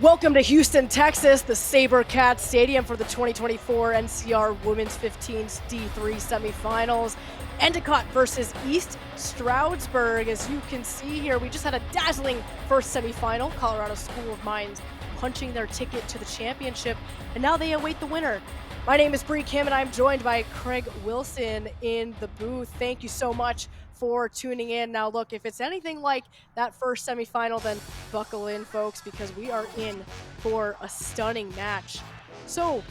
Welcome to Houston, Texas, the SaberCats Stadium for the 2024 NCR Women's 15s D3 semifinals. Endicott versus East Stroudsburg. As you can see here, we just had a dazzling first semifinal. Colorado School of Mines punching their ticket to the championship, and now they await the winner. My name is Bree Kim, and I'm joined by Craig Wilson in the booth. Thank you so much for tuning in. Now, look, if it's anything like that first semifinal, then buckle in, folks, because we are in for a stunning match. So,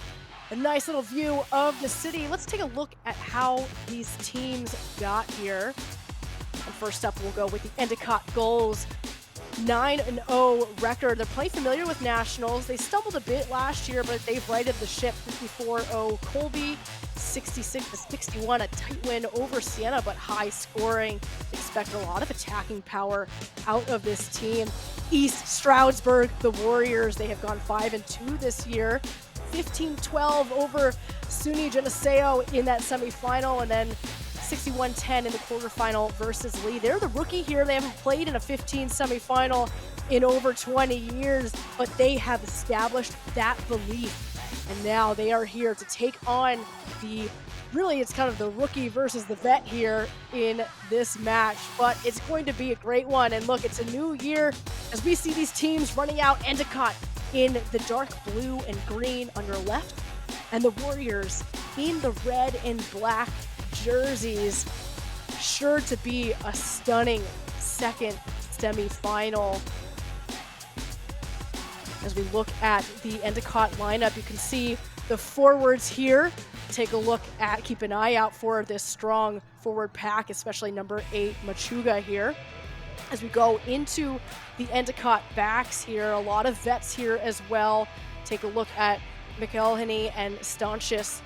a nice little view of the city. Let's take a look at how these teams got here. And first up, we'll go with the Endicott Gulls. 9-0 record. They're plenty familiar with nationals. They stumbled a bit last year, but they've righted the ship. 54-0 Colby, 66-61, a tight win over Siena, but high scoring. Expect a lot of attacking power out of this team. East Stroudsburg, the Warriors, they have gone 5-2 this year. 15-12 over SUNY Geneseo in that semifinal, and then 61-10 in the quarterfinal versus Lee. They're the rookie here. They haven't played in a 15 semifinal in over 20 years, but they have established that belief. And now they are here to take on it's kind of the rookie versus the vet here in this match, but it's going to be a great one. And look, it's a new year as we see these teams running out. Endicott in the dark blue and green on your left, and the Warriors in the red and black jerseys. Sure to be a stunning second semifinal. As we look at the Endicott lineup, you can see the forwards here. Take a look at, keep an eye out for this strong forward pack, especially number 8 Machuga here. As we go into the Endicott backs here, a lot of vets here as well. Take a look at McElhenney and Stanchis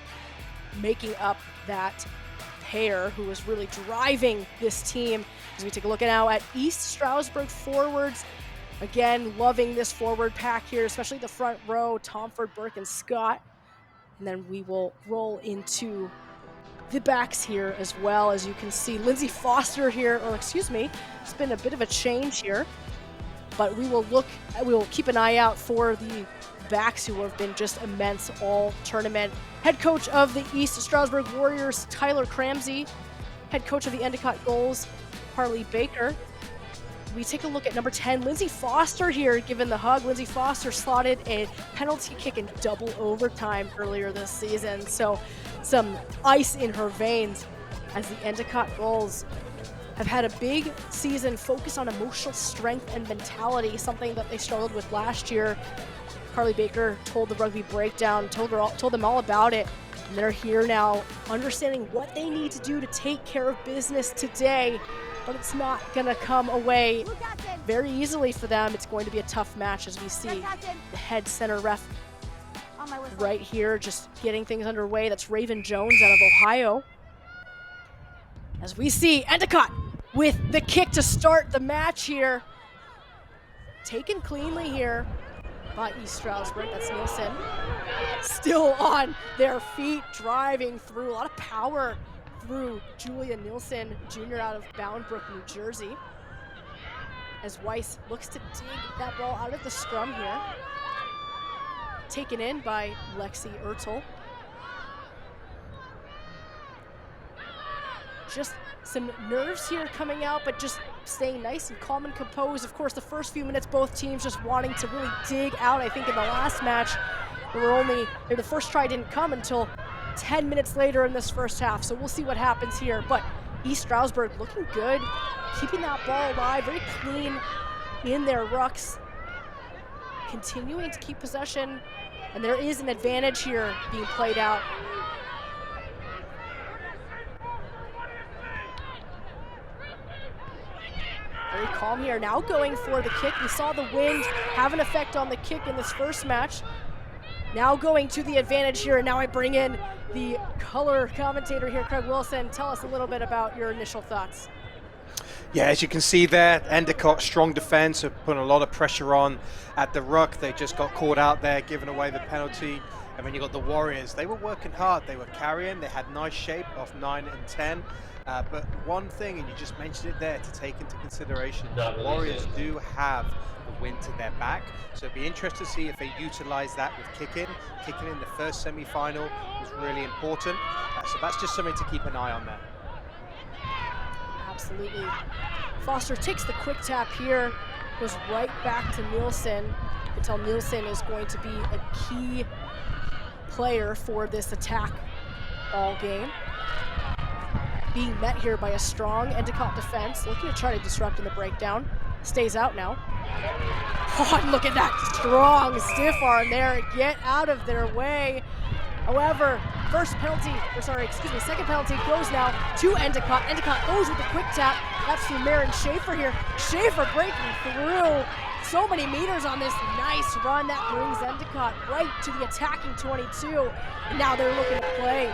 making up that pair who is really driving this team. As we take a look now at East Stroudsburg forwards, again, loving this forward pack here, especially the front row, Tomford, Burke, and Scott. And then we will roll into the backs here as well. As you can see, Lindsay Foster here, or excuse me, it's been a bit of a change here, but we will keep an eye out for the backs who have been just immense all tournament. Head coach of the East Stroudsburg Warriors, Tyler Cramsey. Head coach of the Endicott Gulls, Harley Baker. We take a look at number 10, Lindsay Foster here, given the hug. Lindsay Foster slotted a penalty kick in double overtime earlier this season. So some ice in her veins as the Endicott Gulls have had a big season focused on emotional strength and mentality, something that they struggled with last year. Carly Baker told the Rugby Breakdown, told them all about it. And they're here now understanding what they need to do to take care of business today. But it's not going to come away very easily for them. It's going to be a tough match, as we see the head center ref right here just getting things underway. That's Raven Jones out of Ohio. As we see Endicott with the kick to start the match here. Taken cleanly here by East Stroudsburg. That's Nielsen. Still on their feet, driving through. A lot of power through Julia Nielsen Jr. out of Boundbrook, New Jersey. As Weiss looks to dig that ball out of the scrum here. Taken in by Lexi Ertel. Just some nerves here coming out, but just staying nice and calm and composed. Of course, the first few minutes, both teams just wanting to really dig out. I think in the last match, the first try didn't come until 10 minutes later in this first half. So we'll see what happens here. But East Stroudsburg looking good, keeping that ball alive, very clean in their rucks. continuing to keep possession, and there is an advantage here being played out. Very calm here, now going for the kick. We saw the wind have an effect on the kick in this first match. Now going to the advantage here, and now I bring in the color commentator here, Craig Wilson. Tell us a little bit about your initial thoughts. Yeah, as you can see there, Endicott, strong defense, have put a lot of pressure on at the ruck. They just got caught out there, giving away the penalty. And then you got the Warriors. They were working hard. They were carrying. They had nice shape off 9 and 10. But one thing, and you just mentioned it there, to take into consideration, the Warriors do have the wind to their back. So it'd be interesting to see if they utilize that with kicking. Kicking in the first semi-final was really important. So that's just something to keep an eye on there. Absolutely. Foster takes the quick tap here, goes right back to Nielsen. You can tell Nielsen is going to be a key player for this attack all game. Being met here by a strong Endicott defense, looking to try to disrupt in the breakdown. Stays out now. Oh, look at that strong stiff arm there. Get out of their way. However, second penalty goes now to Endicott. Endicott goes with the quick tap. That's through Marin Schaefer here. Schaefer breaking through. So many meters on this nice run that brings Endicott right to the attacking 22. And now they're looking to play.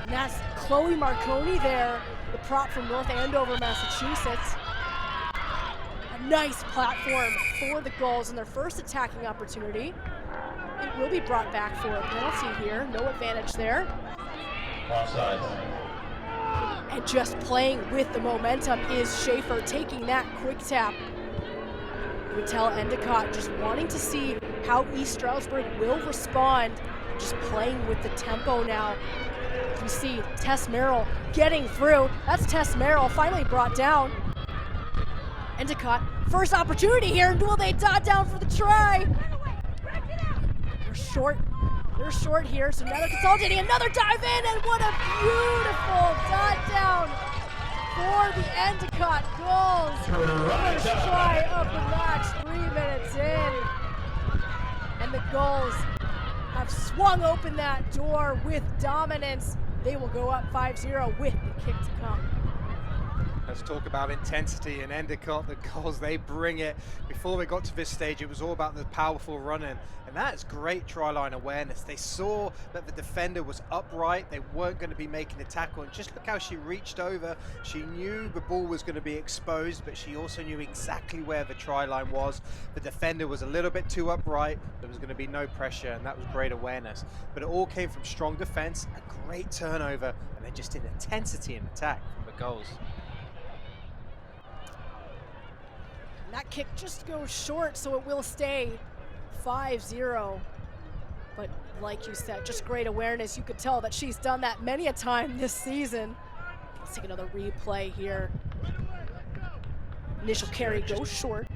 And that's Chloe Marconi there, the prop from North Andover, Massachusetts. A nice platform for the Gulls in their first attacking opportunity. It will be brought back for a penalty here. No advantage there. Offside. And just playing with the momentum is Schaefer taking that quick tap. You can tell Endicott just wanting to see how East Stroudsburg will respond. Just playing with the tempo now. You see Tess Merrill getting through. That's Tess Merrill finally brought down. Endicott, first opportunity here. Will they dot down for the try? They're short here, so now they're consolidating. Another dive in, and what a beautiful dot down for the Endicott Gulls. First try of the match, 3 minutes in. And the Gulls have swung open that door with dominance. They will go up 5-0 with the kick to come. Let's talk about intensity and Endicott. The Gulls, they bring it. Before we got to this stage, it was all about the powerful running, and that's great try line awareness. They saw that the defender was upright. They weren't going to be making a tackle, and just look how she reached over. She knew the ball was going to be exposed, but she also knew exactly where the try line was. The defender was a little bit too upright. There was going to be no pressure, and that was great awareness. But it all came from strong defense, a great turnover, and then just in intensity and attack from the Gulls. That kick just goes short, so it will stay 5-0. But like you said, just great awareness. You could tell that she's done that many a time this season. Let's take another replay here. Initial carry goes short.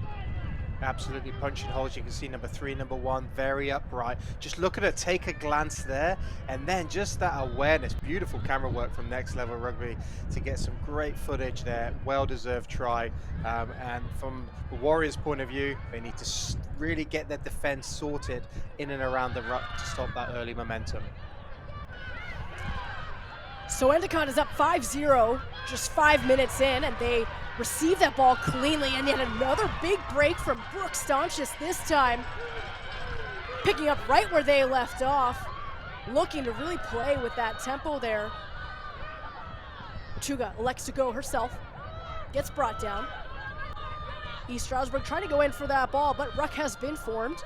Absolutely punching holes. You can see number 3, number 1, very upright. Just look at her, take a glance there, and then just that awareness. Beautiful camera work from Next Level Rugby to get some great footage there. Well-deserved try. And from the Warriors' point of view, they need to really get their defense sorted in and around the ruck to stop that early momentum. So Endicott is up 5-0, just 5 minutes in, and they receive that ball cleanly, and then another big break from Brooke Staunches this time. Picking up right where they left off, looking to really play with that tempo there. Machuga elects to go herself, gets brought down. East Stroudsburg trying to go in for that ball, but ruck has been formed.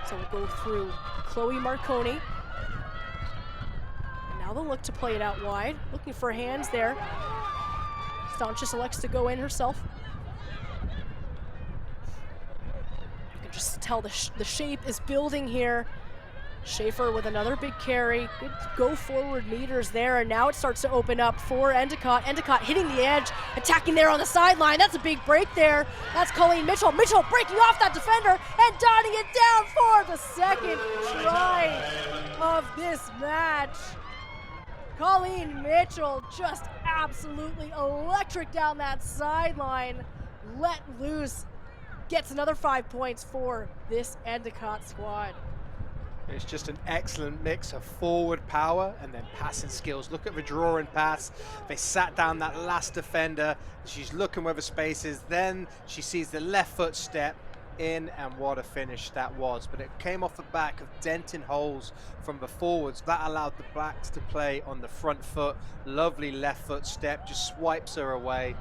So we'll go through Chloe Marconi. Now they'll look to play it out wide, looking for hands there. Staunches elects to go in herself. You can just tell the shape is building here. Schaefer with another big carry. Good go forward meters there, and now it starts to open up for Endicott. Endicott hitting the edge, attacking there on the sideline. That's a big break there. That's Colleen Mitchell. Mitchell breaking off that defender and dotting it down for the second try of this match. Colleen Mitchell just absolutely electric down that sideline. let loose. Gets another 5 points for this Endicott squad. It's just an excellent mix of forward power and then passing skills. Look at the draw and pass. They sat down that last defender. She's looking where the space is. Then she sees the left foot step in, and what a finish that was. But it came off the back of denting holes from the forwards. That allowed the blacks to play on the front foot. Lovely left foot step, just swipes her away.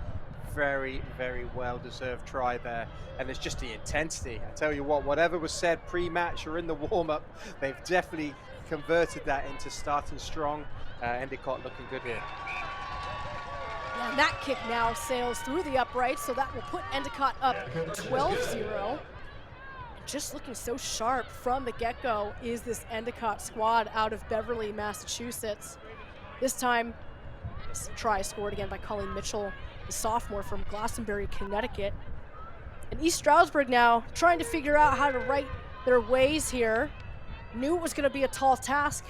Very, very well-deserved try there. And it's just the intensity. I tell you what, whatever was said pre-match or in the warm-up, they've definitely converted that into starting strong. Endicott looking good here. Yeah, and that kick now sails through the uprights, so that will put Endicott up 12-0. Just looking so sharp from the get-go is this Endicott squad out of Beverly, Massachusetts. This time, this try scored again by Colleen Mitchell, the sophomore from Glastonbury, Connecticut. And East Stroudsburg now trying to figure out how to right their ways here. Knew it was going to be a tall task.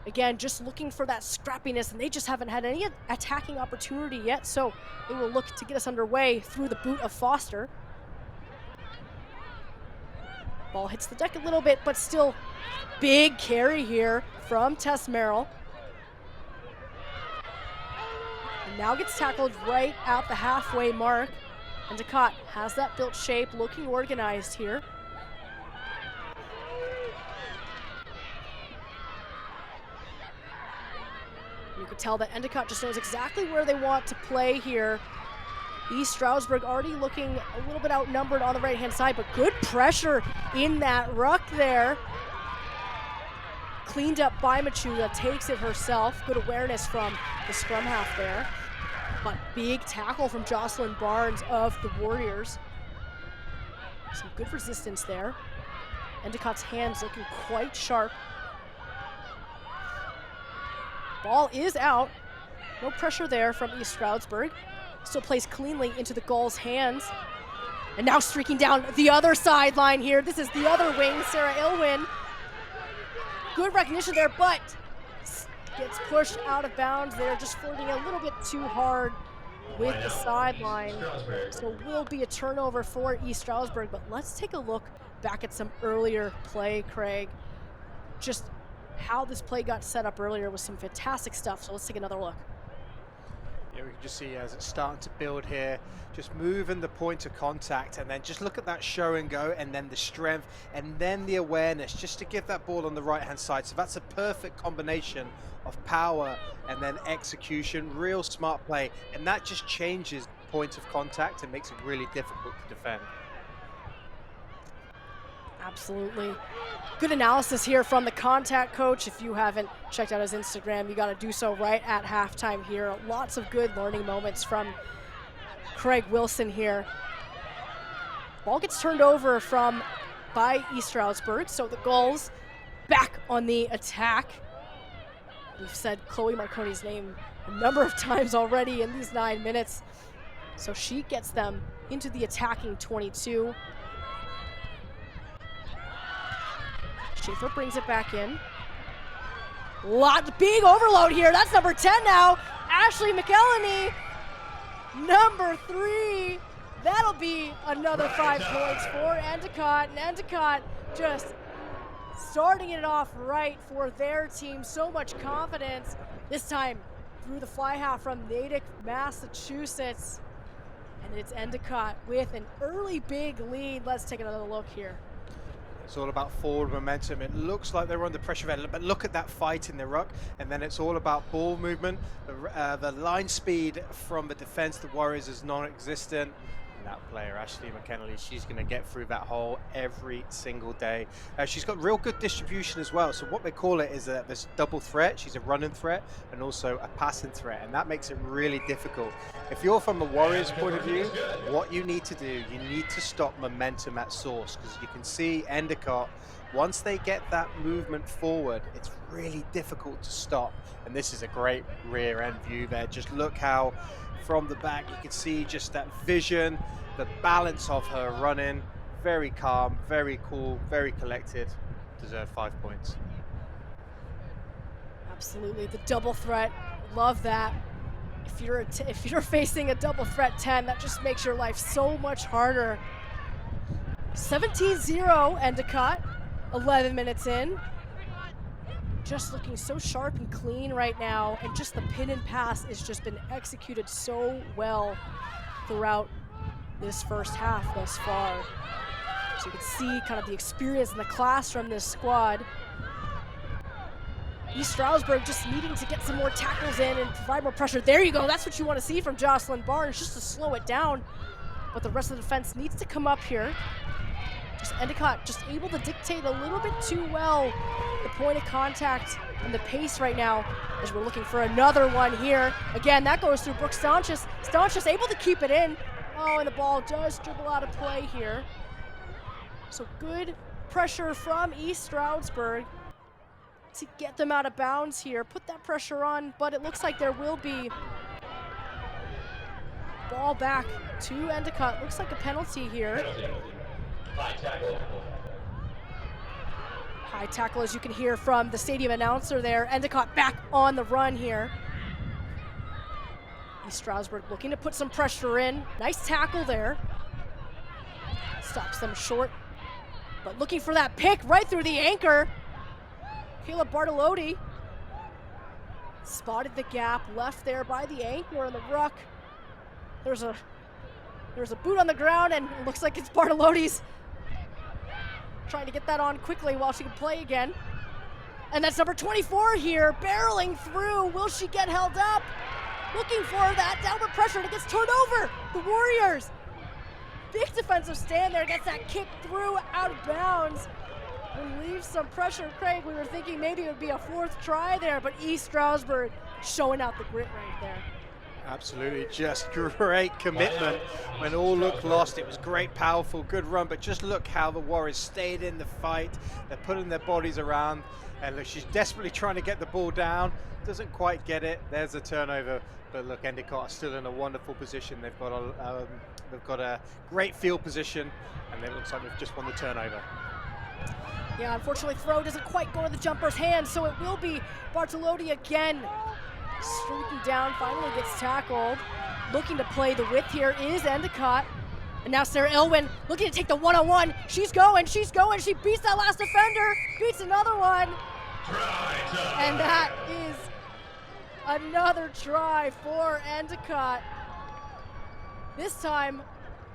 Again, just looking for that scrappiness, and they just haven't had any attacking opportunity yet, so they will look to get us underway through the boot of Foster. Ball hits the deck a little bit, but still big carry here from Tess Merrill. And now gets tackled right at the halfway mark. Endicott has that built shape, looking organized here. You can tell that Endicott just knows exactly where they want to play here. East Stroudsburg already looking a little bit outnumbered on the right-hand side, but good pressure in that ruck there. Cleaned up by Machuga, takes it herself. Good awareness from the scrum half there. But big tackle from Jocelyn Barnes of the Warriors. Some good resistance there. Endicott's hands looking quite sharp. Ball is out. No pressure there from East Stroudsburg. Still plays cleanly into the goal's hands. And now streaking down the other sideline here. This is the other wing, Sarah Ilwin. Good recognition there, but gets pushed out of bounds there, just flirting a little bit too hard with the sideline. So will be a turnover for East Stroudsburg, but let's take a look back at some earlier play, Craig. Just how this play got set up earlier was some fantastic stuff, so let's take another look. Yeah, we can just see as it's starting to build here, just moving the point of contact, and then just look at that show and go, and then the strength, and then the awareness, just to give that ball on the right-hand side. So that's a perfect combination of power and then execution, real smart play, and that just changes point of contact and makes it really difficult to defend. Absolutely. Good analysis here from the contact coach. If you haven't checked out his Instagram, you got to do so right at halftime here. Lots of good learning moments from Craig Wilson here. Ball gets turned over by East Stroudsburg, so the Gulls back on the attack. We've said Chloe Marconi's name a number of times already in these 9 minutes. So she gets them into the attacking 22. Schaefer brings it back in. Big overload here. That's number 10 now. Ashley McElhenney, number 3. That'll be another 5 points for Endicott. And Endicott just starting it off right for their team. So much confidence. This time through the fly half from Natick, Massachusetts. And it's Endicott with an early big lead. Let's take another look here. It's all about forward momentum. It looks like they're under pressure, but look at that fight in the ruck. And then it's all about ball movement. The line speed from the defense, the Warriors, is non-existent. And that player, Ashley McKennelly, she's going to get through that hole every single day. She's got real good distribution as well. So what they call it is this double threat. She's a running threat and also a passing threat. And that makes it really difficult. If you're from the Warriors' point of view, what you need to do, you need to stop momentum at source, because you can see Endicott, once they get that movement forward, it's really difficult to stop. And this is a great rear end view there. Just look how from the back you can see just that vision, the balance of her running. Very calm, very cool, very collected. Deserve 5 points. Absolutely, the double threat, love that. if you're facing a double threat 10, that just makes your life so much harder. 17-0 Endicott, 11 minutes in. Just looking so sharp and clean right now, and just the pin and pass has just been executed so well throughout this first half thus far. So you can see kind of the experience and the class from this squad. East Stroudsburg just needing to get some more tackles in and provide more pressure. There you go, that's what you want to see from Jocelyn Barnes, just to slow it down. But the rest of the defense needs to come up here. Just Endicott just able to dictate a little bit too well the point of contact and the pace right now, as we're looking for another one here. Again, that goes through Brooke Staunches. Staunches able to keep it in. Oh, and the ball does dribble out of play here. So good pressure from East Stroudsburg to get them out of bounds here. Put that pressure on, but it looks like there will be ball back to Endicott. Looks like a penalty here. High tackle. High tackle, as you can hear from the stadium announcer there. Endicott back on the run here. East Stroudsburg looking to put some pressure in. Nice tackle there. Stops them short, but looking for that pick right through the anchor. Caleb Bartolotti spotted the gap, left there by the anchor in the ruck. There's a boot on the ground, and it looks like it's Bartolotti's trying to get that on quickly while she can play again. And that's number 24 here, barreling through. Will she get held up? Looking for that downward pressure, and it gets turned over. The Warriors, big defensive stand there, gets that kick through out of bounds. Relieves some pressure. Craig, we were thinking maybe it would be a fourth try there, but East Stroudsburg showing out the grit right there. Absolutely, just great commitment when all looked lost. It was great, powerful, good run, but just look how the Warriors stayed in the fight. They're putting their bodies around, and look, she's desperately trying to get the ball down. Doesn't quite get it. There's a turnover, but look, Endicott are still in a wonderful position. They've got a great field position, and it looks like they've just won the turnover. Yeah, unfortunately, throw doesn't quite go to the jumper's hand, so it will be Bartolotti again. Streaking down, finally gets tackled. Looking to play the width here is Endicott. And now Sarah Elwin looking to take the one-on-one. She's going. She beats that last defender, beats another one. And that is another try for Endicott. This time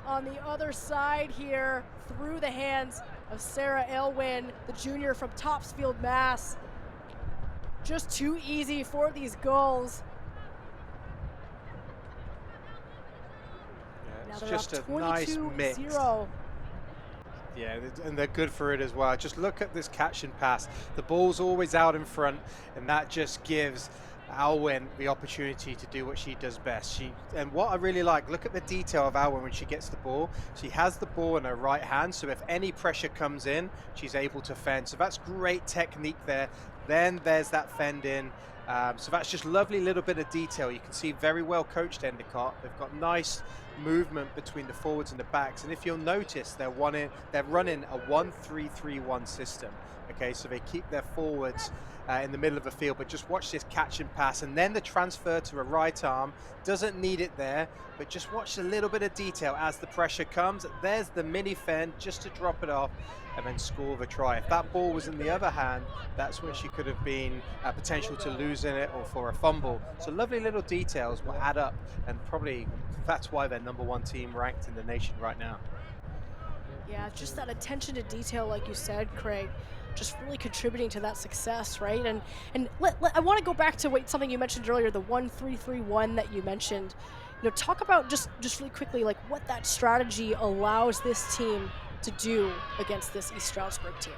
on the other side here, through the hands of Sarah Elwin, the junior from Topsfield, Mass. Just too easy for these goals. Yeah, it's just a nice mix. Yeah, and they're good for it as well. Just look at this catch and pass. The ball's always out in front, and that just gives Alwyn the opportunity to do what she does best. And what I really like, look at the detail of Alwyn when she gets the ball. She has the ball in her right hand, so if any pressure comes in, she's able to fend. So that's great technique there. Then there's that fend in. So that's just lovely little bit of detail. You can see very well coached Endicott. They've got nice movement between the forwards and the backs. And if you'll notice, they're running a 1-3-3-1 system. Okay, so they keep their forwards in the middle of the field, but just watch this catch and pass, and then the transfer to a right arm. Doesn't need it there, but just watch a little bit of detail as the pressure comes. There's the mini fend just to drop it off and then score the try. If that ball was in the other hand, that's when she could have been potential to lose in it or for a fumble. So lovely little details will add up, and probably that's why they're #1 team ranked in the nation right now. Yeah, just that attention to detail, like you said, Craig, just really contributing to that success, right? And I want to go back to something you mentioned earlier, the 1-3-3-1 that you mentioned. You know, talk about just really quickly, like what that strategy allows this team to do against this East Stroudsburg team.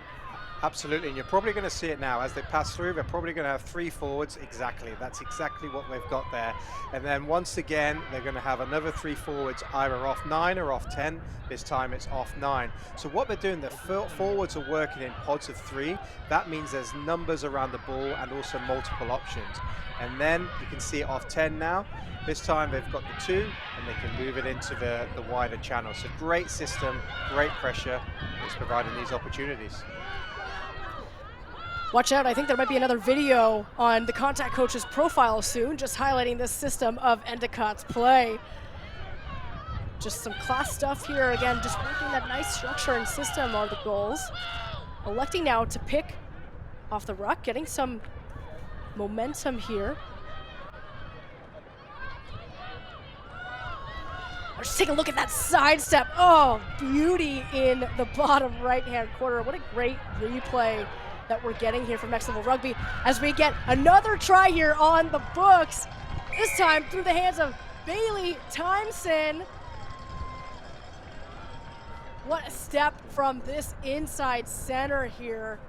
Absolutely, and you're probably going to see it now as they pass through. They're probably going to have 3 forwards. Exactly, that's exactly what they've got there. And then once again, they're going to have another 3 forwards, either off 9 or off 10. This time it's off 9. So what they're doing, the forwards are working in pods of 3. That means there's numbers around the ball and also multiple options. And then you can see it off 10 now. This time they've got the 2, and they can move it into the wider channel. So great system, great pressure. It's providing these opportunities. Watch out, I think there might be another video on the contact coach's profile soon, just highlighting this system of Endicott's play. Just some class stuff here. Again, just working that nice structure and system are the goals. Electing now to pick off the ruck, getting some momentum here. Just take a look at that sidestep. Oh, beauty in the bottom right-hand corner. What a great replay that we're getting here from Next Level Rugby as we get another try here on the books. This time through the hands of Bailey Timeson. What a step from this inside center here.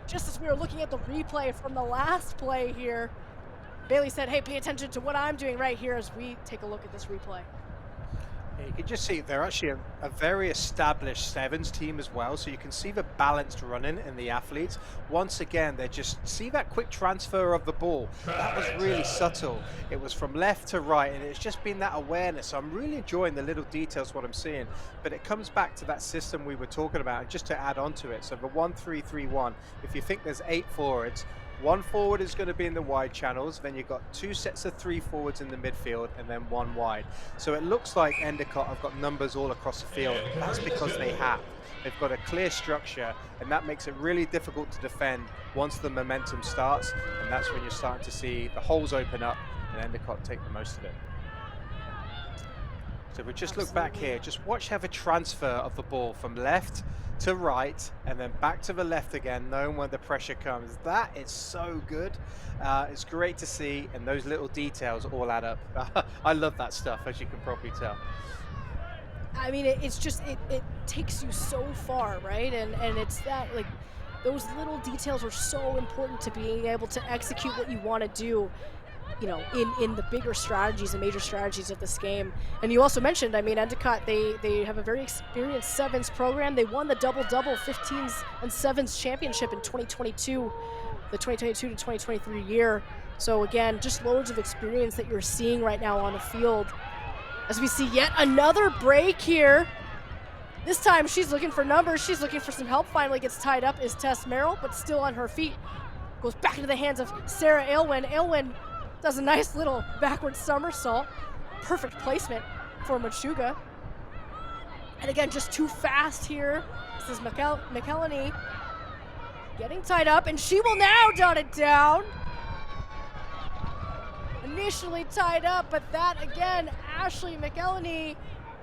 Just as we were looking at the replay from the last play here, Bailey said, hey, pay attention to what I'm doing right here as we take a look at this replay. Yeah, you can just see they're actually a very established sevens team as well, so you can see the balanced running in the athletes. Once again, they just see that quick transfer of the ball. That was really subtle. It was from left to right, and it's just been that awareness. So I'm really enjoying the little details, what I'm seeing, but it comes back to that system we were talking about, and just to add on to it. So the 1-3-3-1, if you think there's 8 forwards, 1 forward is going to be in the wide channels, then you've got 2 sets of 3 forwards in the midfield, and then 1 wide. So it looks like Endicott have got numbers all across the field. That's because they have. They've got a clear structure, and that makes it really difficult to defend once the momentum starts, and that's when you're starting to see the holes open up and Endicott take the most of it. So if we just look back here, just watch how the transfer of the ball from left to right and then back to the left again, knowing when the pressure comes. That is so good. It's great to see, and those little details all add up. I love that stuff, as you can probably tell. I mean, it's just, it takes you so far, right? And it's that, like, those little details are so important to being able to execute what you want to do, you know, in the bigger strategies and major strategies of this game. And you also mentioned, I mean, Endicott, they have a very experienced sevens program. They won the double-double 15s and sevens championship in 2022, the 2022 to 2023 year. So again, just loads of experience that you're seeing right now on the field. As we see yet another break here. This time she's looking for numbers. She's looking for some help. Finally gets tied up is Tess Merrill, but still on her feet. Goes back into the hands of Sarah Aylwin. Aylwin does a nice little backward somersault. Perfect placement for Machuga. And again, just too fast here. This is McElhenney getting tied up, and she will now dot it down. Initially tied up, but that again, Ashley McElhenney,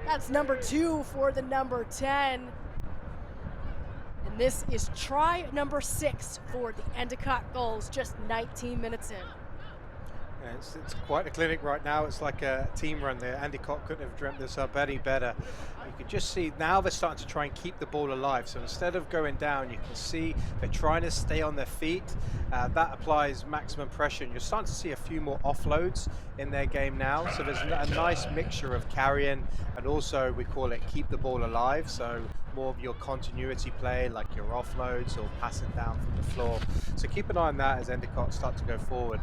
that's number 2 for the number 10. And this is try number 6 for the Endicott Gulls, just 19 minutes in. Yeah, it's quite a clinic right now. It's like a team run there. Endicott couldn't have dreamt this up any better. You can just see now they're starting to try and keep the ball alive. So instead of going down, you can see they're trying to stay on their feet. That applies maximum pressure, and you're starting to see a few more offloads in their game now. So there's a nice mixture of carrying, and also we call it keep the ball alive. So more of your continuity play, like your offloads or passing down from the floor. So keep an eye on that as Endicott start to go forward.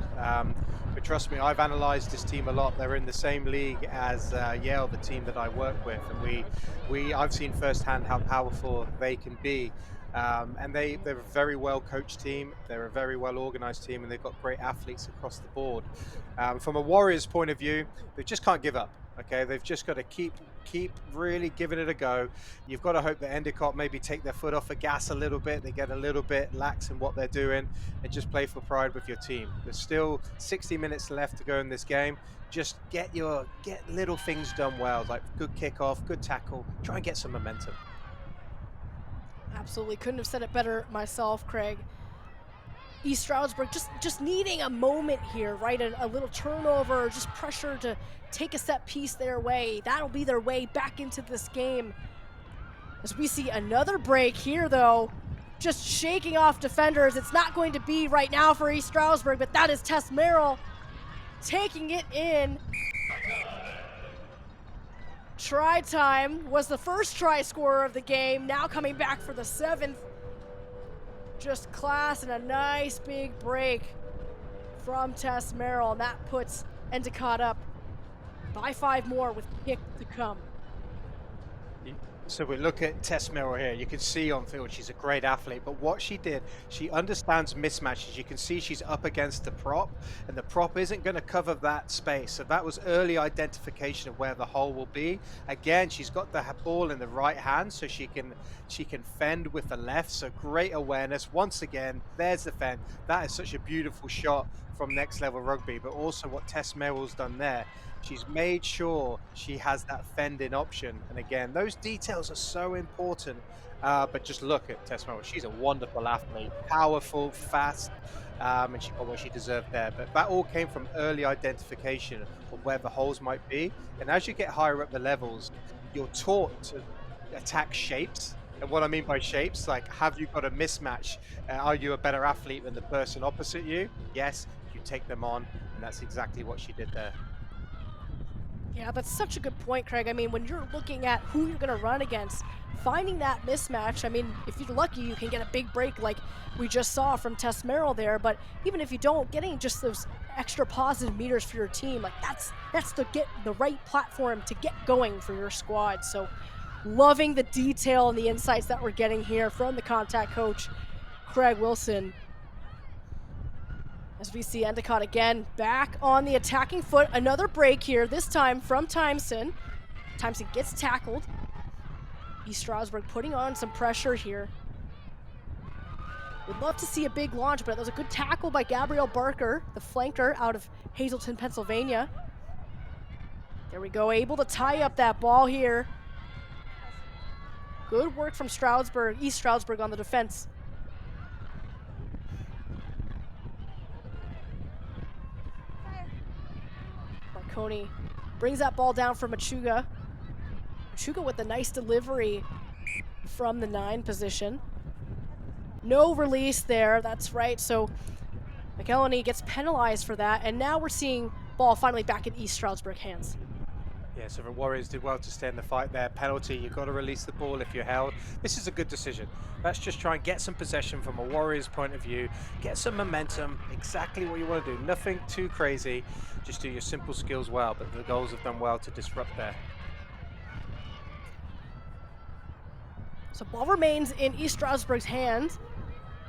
But trust me, I've analysed this team a lot. They're in the same league as Yale, the team that I work with, and I've seen firsthand how powerful they can be. And they're a very well coached team. They're a very well organized team, and they've got great athletes across the board. From a Warriors point of view, they just can't give up. Okay, they've just got to keep really giving it a go. You've got to hope that Endicott maybe take their foot off the gas a little bit. They get a little bit lax in what they're doing, and just play for pride with your team. There's still 60 minutes left to go in this game. Just get little things done well, like good kickoff, good tackle. Try and get some momentum. Absolutely, couldn't have said it better myself, Craig. East Stroudsburg just needing a moment here, right? A little turnover, just pressure to take a set piece their way. That'll be their way back into this game. As we see another break here, though, just shaking off defenders. It's not going to be right now for East Stroudsburg, but that is Tess Merrill taking it in. Try time was the first try scorer of the game, now coming back for the 7th. Just class and a nice big break from Tess Merrill, and that puts Endicott up by 5 more with kick to come. So we look at Tess Merrill here. You can see on field she's a great athlete, but what she did, she understands mismatches. You can see she's up against the prop, and the prop isn't going to cover that space. So that was early identification of where the hole will be. Again, she's got the ball in the right hand, so she can fend with the left. So great awareness. Once again, there's the fend. That is such a beautiful shot from next level rugby, but also what Tess Merrill's done there. She's made sure she has that fend-in option. And again, those details are so important. But just look at Tess Merrill. She's a wonderful athlete, powerful, fast, and she got what she deserved there. But that all came from early identification of where the holes might be. And as you get higher up the levels, you're taught to attack shapes. And what I mean by shapes, like, have you got a mismatch? Are you a better athlete than the person opposite you? Yes, you take them on. And that's exactly what she did there. Yeah, that's such a good point, Craig. I mean, when you're looking at who you're going to run against, finding that mismatch, I mean, if you're lucky, you can get a big break like we just saw from Tess Merrill there. But even if you don't, getting just those extra positive meters for your team, like that's to get the right platform to get going for your squad. So loving the detail and the insights that we're getting here from the contact coach, Craig Wilson. As we see Endicott again back on the attacking foot. Another break here, this time from Timeson. Timeson gets tackled. East Stroudsburg putting on some pressure here. Would love to see a big launch, but that was a good tackle by Gabrielle Barker, the flanker out of Hazleton, Pennsylvania. There we go, able to tie up that ball here. Good work from Stroudsburg, East Stroudsburg on the defense. Marconi brings that ball down for Machuga. Machuga with a nice delivery from the 9 position. No release there, that's right. So McElhenney gets penalized for that, and now we're seeing ball finally back in East Stroudsburg hands. Yeah, so the Warriors did well to stay in the fight there. Penalty, you've got to release the ball if you're held. This is a good decision. Let's just try and get some possession from a Warriors point of view, get some momentum, exactly what you want to do. Nothing too crazy, just do your simple skills well, but the goals have done well to disrupt there. So ball remains in East Stroudsburg's hands.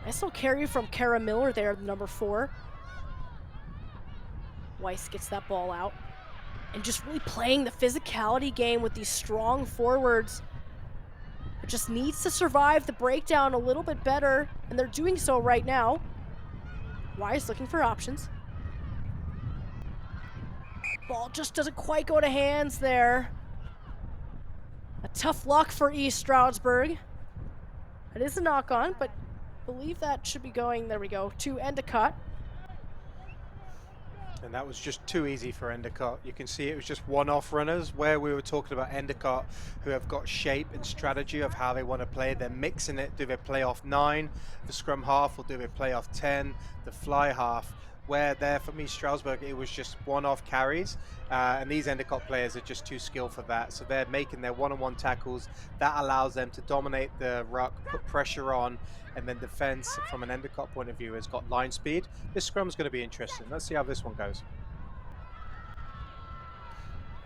Nice little carry from Kara Miller there, number 4. Weiss gets that ball out. And just really playing the physicality game with these strong forwards. It just needs to survive the breakdown a little bit better, and they're doing so right now. Weiss looking for options. Ball just doesn't quite go to hands there. A tough luck for East Stroudsburg. It is a knock-on, but I believe that should be going, there we go, to Endicott. And that was just too easy for Endicott. You can see it was just one-off runners where we were talking about Endicott who have got shape and strategy of how they want to play. They're mixing it. Do they play off 9, the scrum half, or do they play off 10, the fly half? Where there for me, Stroudsburg, it was just one-off carries. And these Endicott players are just too skilled for that. So they're making their one-on-one tackles. That allows them to dominate the ruck, put pressure on, and then defense from an Endicott point of view has got line speed. This scrum's going to be interesting. Let's see how this one goes.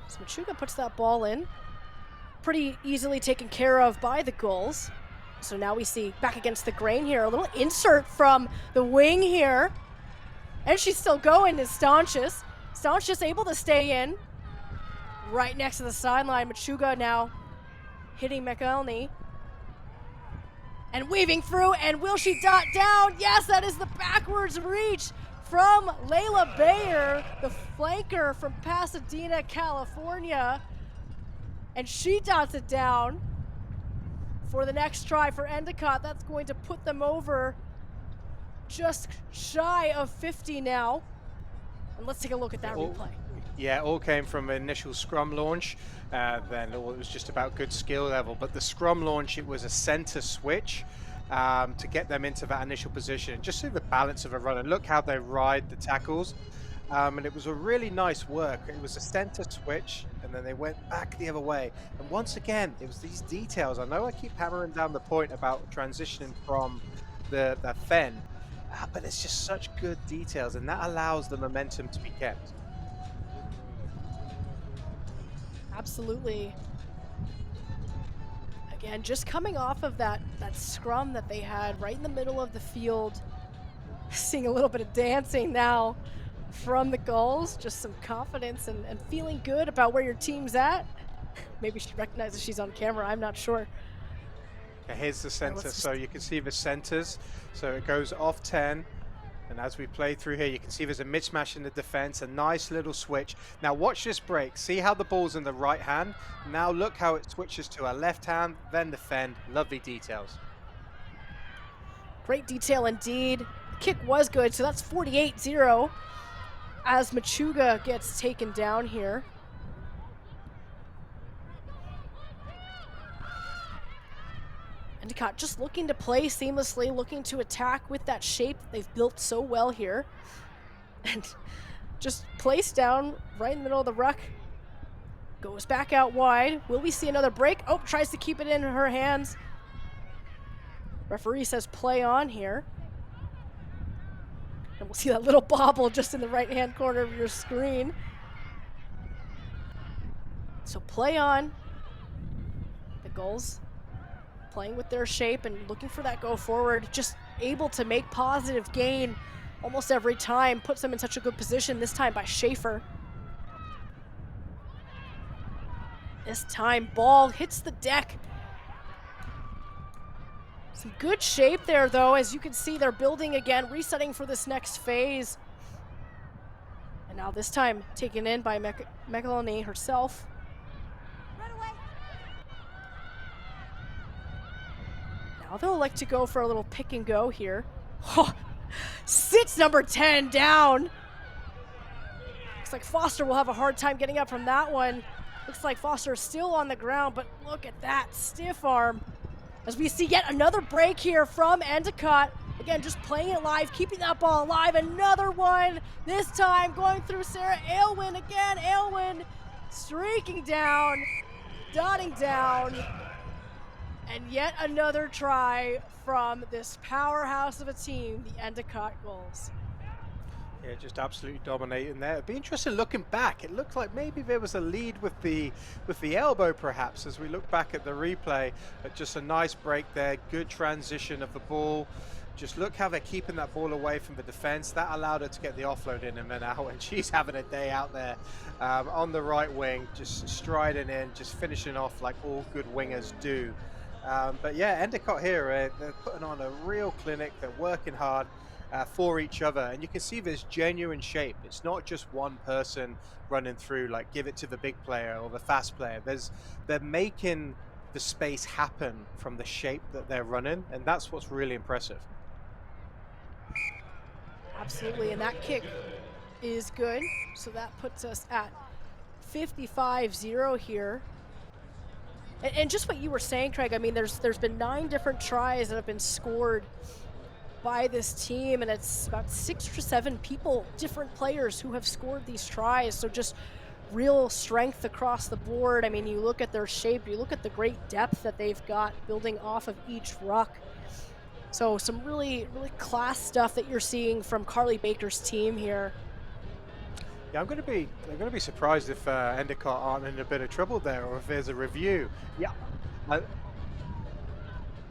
So Machuga puts that ball in. Pretty easily taken care of by the Gulls. So now we see back against the grain here. A little insert from the wing here. And she's still going is Staunches. Staunches able to stay in. Right next to the sideline. Machuga now hitting McElhenney. And weaving through, and will she dot down? Yes, that is the backwards reach from Layla Bayer, the flanker from Pasadena, California. And she dots it down for the next try for Endicott. That's going to put them over just shy of 50 now. And let's take a look at that replay. Yeah, all came from initial scrum launch. Then it was just about good skill level. But the scrum launch, it was a center switch to get them into that initial position. Just see the balance of a run. And look how they ride the tackles. And it was a really nice work. It was a center switch, and then they went back the other way. And once again, it was these details. I know I keep hammering down the point about transitioning from the fen, but it's just such good details, and that allows the momentum to be kept. Absolutely. Again, just coming off of that scrum that they had right in the middle of the field. Seeing a little bit of dancing now from the Gulls. Just some confidence and feeling good about where your team's at. Maybe she recognizes she's on camera. I'm not sure. Yeah, here's the All right, center. let's So just you can see the centers. So it goes off 10. And as we play through here, you can see there's a mismatch in the defense, a nice little switch. Now watch this break. See how the ball's in the right hand? Now look how it switches to a left hand, then defend. Lovely details. great detail indeed. The kick was good, so that's 48-0 as Machuga gets taken down here. Endicott just looking to play seamlessly, looking to attack with that shape that they've built so well here. And just placed down right in the middle of the ruck. Goes back out wide. Will we see another break? Oh, tries to keep it in her hands. Referee says play on here. And we'll see that little bobble just in the right-hand corner of your screen. So play on. The Gulls playing with their shape and looking for that go forward. Just able to make positive gain almost every time. Puts them in such a good position, this time by Schaefer. This time, ball hits the deck. Some good shape there, though. As you can see, they're building again, resetting for this next phase. And now this time, taken in by Mechalani herself. Now they'll like to go for a little pick and go here. Oh, sits number 10 down. Looks like Foster will have a hard time getting up from that one. Looks like Foster is still on the ground, but look at that stiff arm. As we see yet another break here from Endicott. Again, just playing it live, keeping that ball alive. Another one, this time going through Sarah Aylwin again. Aylwin streaking down, dotting down. And yet another try from this powerhouse of a team, the Endicott Gulls. Yeah, just absolutely dominating there. It'd be interesting looking back. It looked like maybe there was a lead with the elbow, perhaps, as we look back at the replay. Just a nice break there, good transition of the ball. Just look how they're keeping that ball away from the defense. That allowed her to get the offload in, and then out, and she's having a day out there on the right wing, just striding in, just finishing off like all good wingers do. But yeah, Endicott here, they're putting on a real clinic. They're working hard for each other, and you can see there's genuine shape. It's not just one person running through, like give it to the big player or the fast player. They're making the space happen from the shape that they're running, and that's what's really impressive. Absolutely, and that kick is good. So that puts us at 55-0 here. And just what you were saying, Craig, I mean, there's been 9 different tries that have been scored by this team, and it's about 6 or 7 people, different players who have scored these tries. So just real strength across the board. I mean, you look at their shape, you look at the great depth that they've got building off of each ruck. So some really, really class stuff that you're seeing from Carly Baker's team here. Yeah, I'm going to be surprised if Endicott aren't in a bit of trouble there, or if there's a review. Yeah.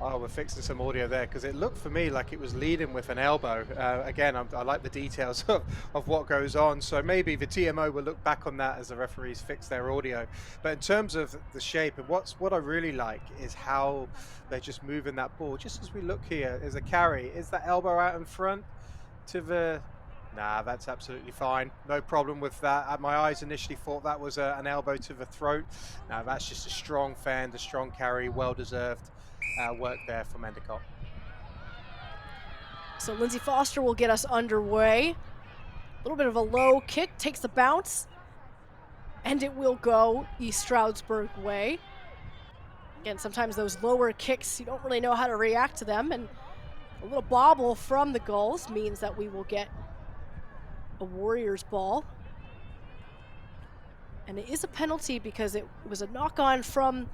Oh, we're fixing some audio there, because it looked for me like it was leading with an elbow. Again, I like the details of what goes on, so maybe the TMO will look back on that as the referees fix their audio. But in terms of the shape, and what I really like is how they're just moving that ball. Just as we look here, there's a carry. Is that elbow out in front to the... Nah, that's absolutely fine. No problem with that. My eyes initially thought that was an elbow to the throat. Now that's just a strong fend, a strong carry, well-deserved work there from Endicott. So Lindsay Foster will get us underway. A little bit of a low kick, takes the bounce, and it will go East Stroudsburg way. Again, sometimes those lower kicks, you don't really know how to react to them, and a little bobble from the Gulls means that we will get a Warriors ball. And it is a penalty because it was a knock-on from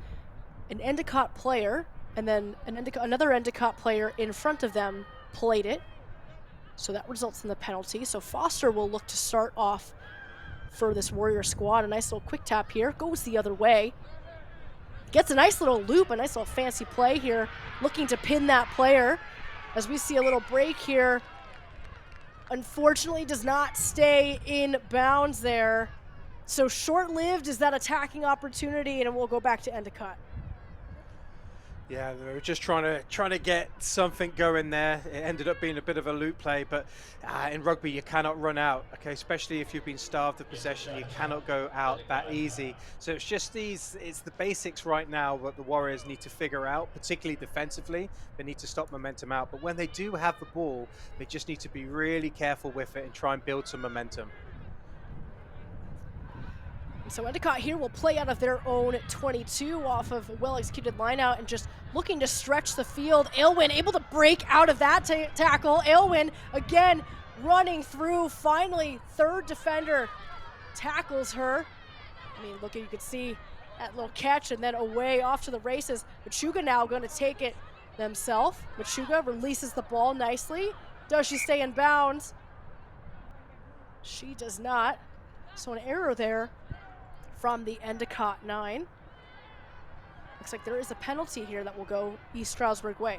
an Endicott player, and then another Endicott player in front of them played it. So that results in the penalty. So Foster will look to start off for this Warrior squad. A nice little quick tap here. Goes the other way. Gets a nice little loop, a nice little fancy play here, looking to pin that player. As we see a little break here. Unfortunately, does not stay in bounds there. So short-lived is that attacking opportunity, and we'll go back to Endicott. Yeah, they were just trying to get something going there. It ended up being a bit of a loop play, but in rugby you cannot run out, okay? Especially if you've been starved of possession, you cannot go out that easy. So it's just it's the basics right now what the Warriors need to figure out, particularly defensively. They need to stop momentum out, but when they do have the ball, they just need to be really careful with it and try and build some momentum. So Endicott here will play out of their own 22 off of a well-executed lineout and just looking to stretch the field. Aylwin able to break out of that tackle. Aylwin again running through. Finally, third defender tackles her. I mean, look, you can see that little catch and then away off to the races. Machuga now going to take it themselves. Machuga releases the ball nicely. Does she stay in bounds? She does not. So an error there from the Endicott 9. Looks like there is a penalty here that will go East Stroudsburg way.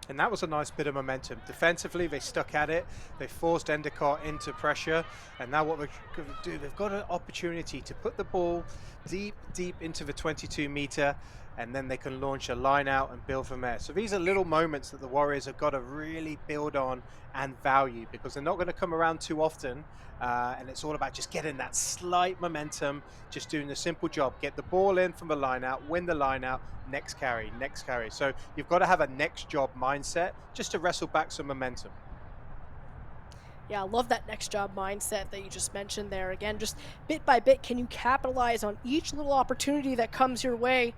And that was a nice bit of momentum. Defensively, they stuck at it. They forced Endicott into pressure. And now what they're going to do, they've got an opportunity to put the ball deep into the 22-meter, and then they can launch a line out and build from there. So these are little moments that the Warriors have got to really build on and value, because they're not going to come around too often. And it's all about just getting that slight momentum, just doing the simple job. Get the ball in from the line out, win the line out, next carry. So you've got to have a next job mindset just to wrestle back some momentum. Yeah, I love that next job mindset that you just mentioned there. Again, just bit by bit, can you capitalize on each little opportunity that comes your way?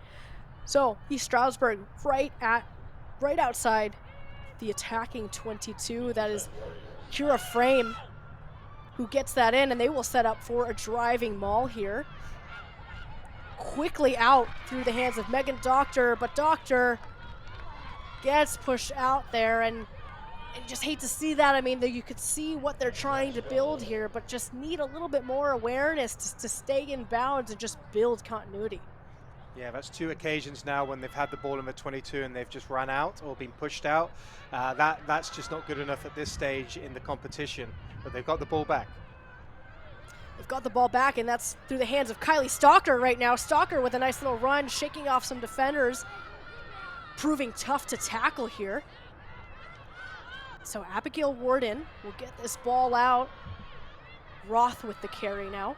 So East Stroudsburg right outside the attacking 22. That is Kira Frame who gets that in, and they will set up for a driving maul here. Quickly out through the hands of Megan Doctor, but Doctor gets pushed out there, and just hate to see that. I mean, you could see what they're trying to build here, but just need a little bit more awareness to stay in bounds and just build continuity. Yeah, that's 2 occasions now when they've had the ball in the 22 and they've just run out or been pushed out. That's just not good enough at this stage in the competition, but they've got the ball back. They've got the ball back, and that's through the hands of Kylie Stalker right now. Stalker with a nice little run, shaking off some defenders, proving tough to tackle here. So Abigail Warden will get this ball out. Roth with the carry now.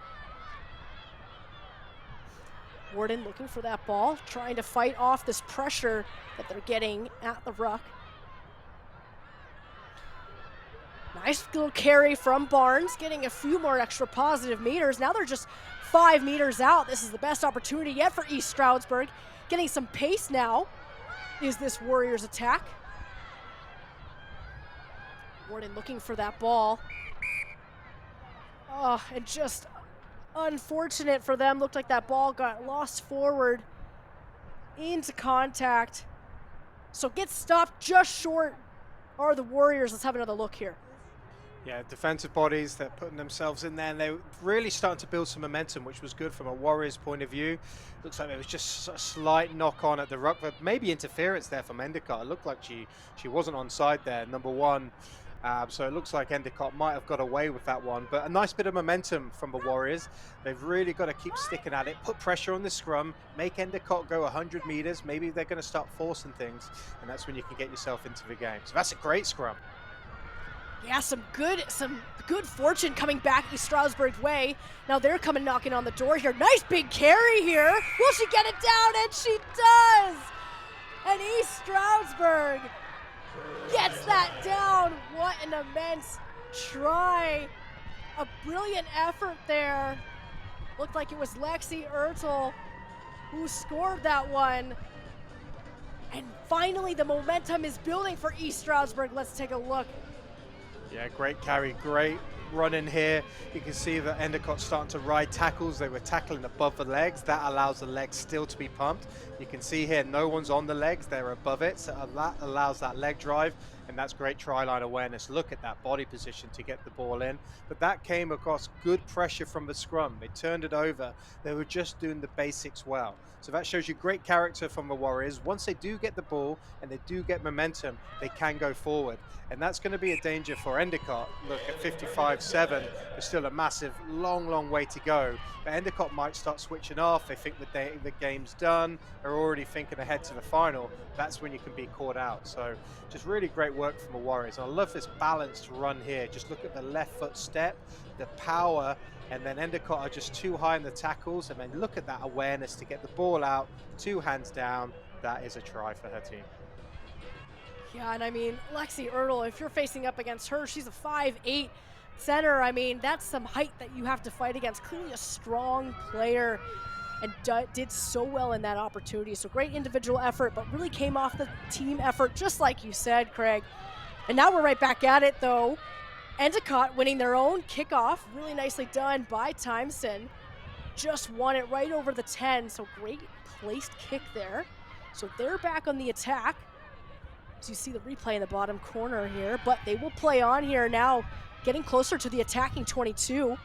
Warden looking for that ball, trying to fight off this pressure that they're getting at the ruck. Nice little carry from Barnes, getting a few more extra positive meters. Now they're just 5 meters out. This is the best opportunity yet for East Stroudsburg. Getting some pace now is this Warriors attack. Warden looking for that ball. Oh, and just unfortunate for them. Looked like that ball got lost forward into contact. So gets stopped just short are the Warriors. Let's have another look here. Yeah, defensive bodies, they're putting themselves in there, and they're really starting to build some momentum, which was good from a Warriors point of view. Looks like there was just a slight knock on at the ruck, but maybe interference there from Endicott. It looked like she wasn't onside there, number 1. So it looks like Endicott might have got away with that one, but a nice bit of momentum from the Warriors. They've really got to keep sticking at it, put pressure on the scrum, make Endicott go 100 meters. Maybe they're going to start forcing things, and that's when you can get yourself into the game. So that's a great scrum. Yeah, some good fortune coming back East Stroudsburg way. Now they're coming knocking on the door here. Nice big carry here. Will she get it down? And she does! And East Stroudsburg gets that down. What an immense try. A brilliant effort there. Looked like it was Lexi Ertel who scored that one. And finally the momentum is building for East Stroudsburg. Let's take a look. Yeah, great carry, great run in here. You can see that Endicott's starting to ride tackles. They were tackling above the legs. That allows the legs still to be pumped. You can see here, no one's on the legs. They're above it, so that allows that leg drive. and that's great try line awareness. Look at that body position to get the ball in. But that came across good pressure from the scrum. They turned it over. They were just doing the basics well. So that shows you great character from the Warriors. Once they do get the ball and they do get momentum, they can go forward. And that's going to be a danger for Endicott. Look at 55-7. There's still a massive, long way to go. But Endicott might start switching off. They think the game's done. They're already thinking ahead to the final. That's when you can be caught out. So just really great work from the Warriors. And I love this balanced run here. Just look at the left foot step, the power, and then Endicott are just too high in the tackles. And then look at that awareness to get the ball out, 2 hands down. That is a try for her team. Yeah, and I mean, Lexi Ertl, if you're facing up against her, she's a 5'8" center. I mean, that's some height that you have to fight against. Clearly a strong player, and did so well in that opportunity. So great individual effort, but really came off the team effort, just like you said, Craig. And now we're right back at it, though. Endicott winning their own kickoff. Really nicely done by Timeson. Just won it right over the 10, so great placed kick there. So they're back on the attack. As you see the replay in the bottom corner here, but they will play on here now, getting closer to the attacking 22.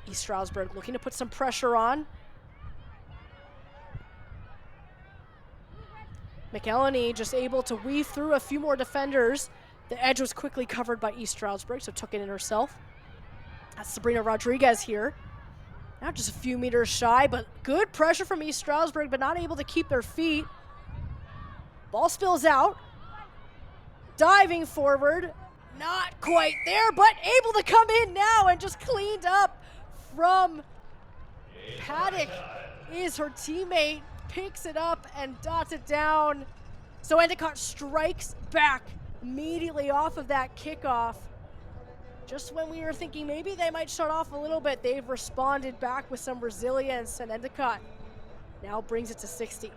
East Stroudsburg looking to put some pressure on. McElhenney just able to weave through a few more defenders. The edge was quickly covered by East Stroudsburg, so took it in herself. That's Sabrina Rodriguez here. Now just a few meters shy, but good pressure from East Stroudsburg, but not able to keep their feet. Ball spills out. Diving forward. Not quite there, but able to come in now and just cleaned up from Paddock is her teammate. Picks it up and dots it down. So Endicott strikes back immediately off of that kickoff. Just when we were thinking maybe they might shut off a little bit, they've responded back with some resilience, and Endicott now brings it to 60.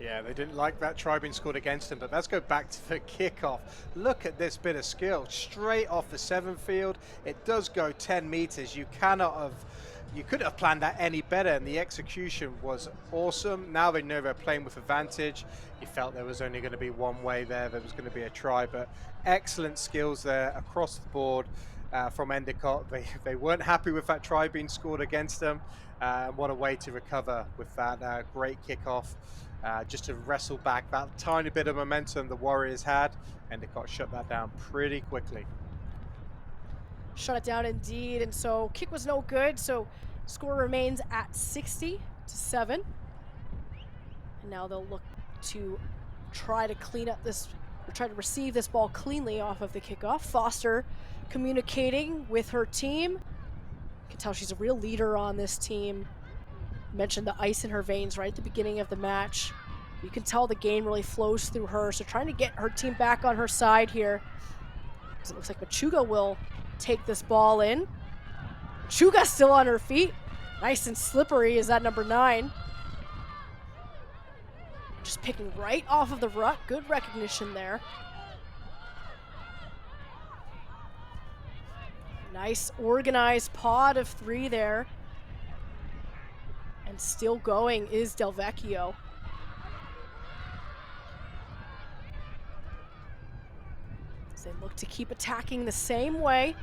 Yeah, they didn't like that try being scored against them, but let's go back to the kickoff. Look at this bit of skill. Straight off the 7 field. It does go 10 meters. You couldn't have planned that any better, and the execution was awesome. Now they know they're playing with advantage. You felt there was only going to be one way there was going to be a try, but excellent skills there across the board from Endicott. They weren't happy with that try being scored against them, and what a way to recover with that great kickoff. Just to wrestle back that tiny bit of momentum the Warriors had. Endicott shut that down pretty quickly. Shut it down indeed, and so kick was no good, so score remains at 60-7. And now they'll look to try to clean up this, or try to receive this ball cleanly off of the kickoff. Foster communicating with her team. You can tell she's a real leader on this team. Mentioned the ice in her veins right at the beginning of the match. You can tell the game really flows through her, so trying to get her team back on her side here. It looks like Machuga will take this ball in. Machuga still on her feet. Nice and slippery is that number 9. Just picking right off of the rut. Good recognition there. Nice organized pod of 3 there. And still going is Del Vecchio. As they look to keep attacking the same way.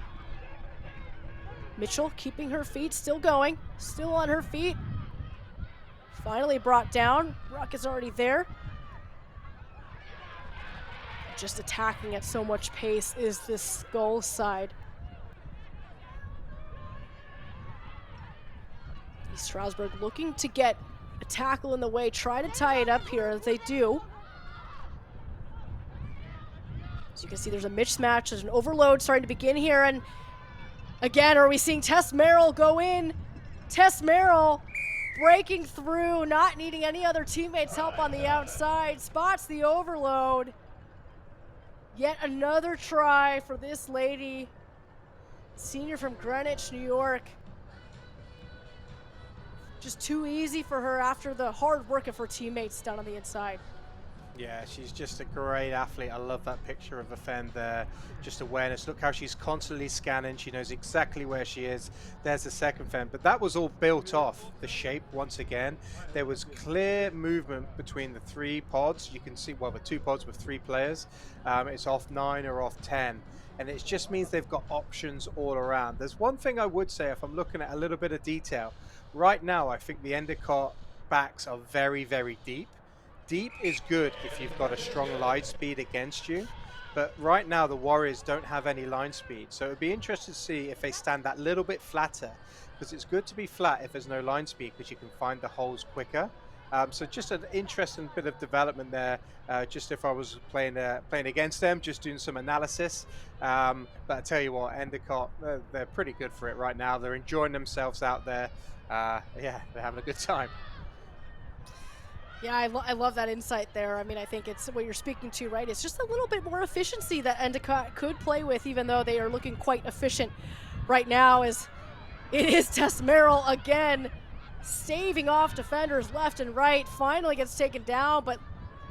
Mitchell keeping her feet, still going, still on her feet. Finally brought down. Ruck is already there. Just attacking at so much pace is this Skulls side. East Stroudsburg looking to get a tackle in the way, try to tie it up here, as they do. So you can see there's a mismatch, there's an overload starting to begin here, and again, are we seeing Tess Merrill go in? Tess Merrill breaking through, not needing any other teammates' help on the outside, spots the overload. Yet another try for this lady, senior from Greenwich, New York. Just too easy for her after the hard work of her teammates down on the inside. Yeah, she's just a great athlete. I love that picture of the Fen there. Just awareness. Look how she's constantly scanning. She knows exactly where she is. There's the second Fen. But that was all built off the shape once again. There was clear movement between the 3 pods. You can see, well, the 2 pods with 3 players. It's off 9 or off 10. And it just means they've got options all around. There's one thing I would say if I'm looking at a little bit of detail. Right now, I think the Endicott backs are very, very deep. Deep is good if you've got a strong line speed against you, but right now the Warriors don't have any line speed, so it would be interesting to see if they stand that little bit flatter, because it's good to be flat if there's no line speed because you can find the holes quicker. So just an interesting bit of development there. Just if I was playing against them, just doing some analysis. But I tell you what, Endicott, they're pretty good for it right now. They're enjoying themselves out there. Yeah, they're having a good time. Yeah, I love that insight there. I mean, I think it's what you're speaking to, right? It's just a little bit more efficiency that Endicott could play with, even though they are looking quite efficient right now. As it is Tess Merrill again, staving off defenders left and right. Finally gets taken down, but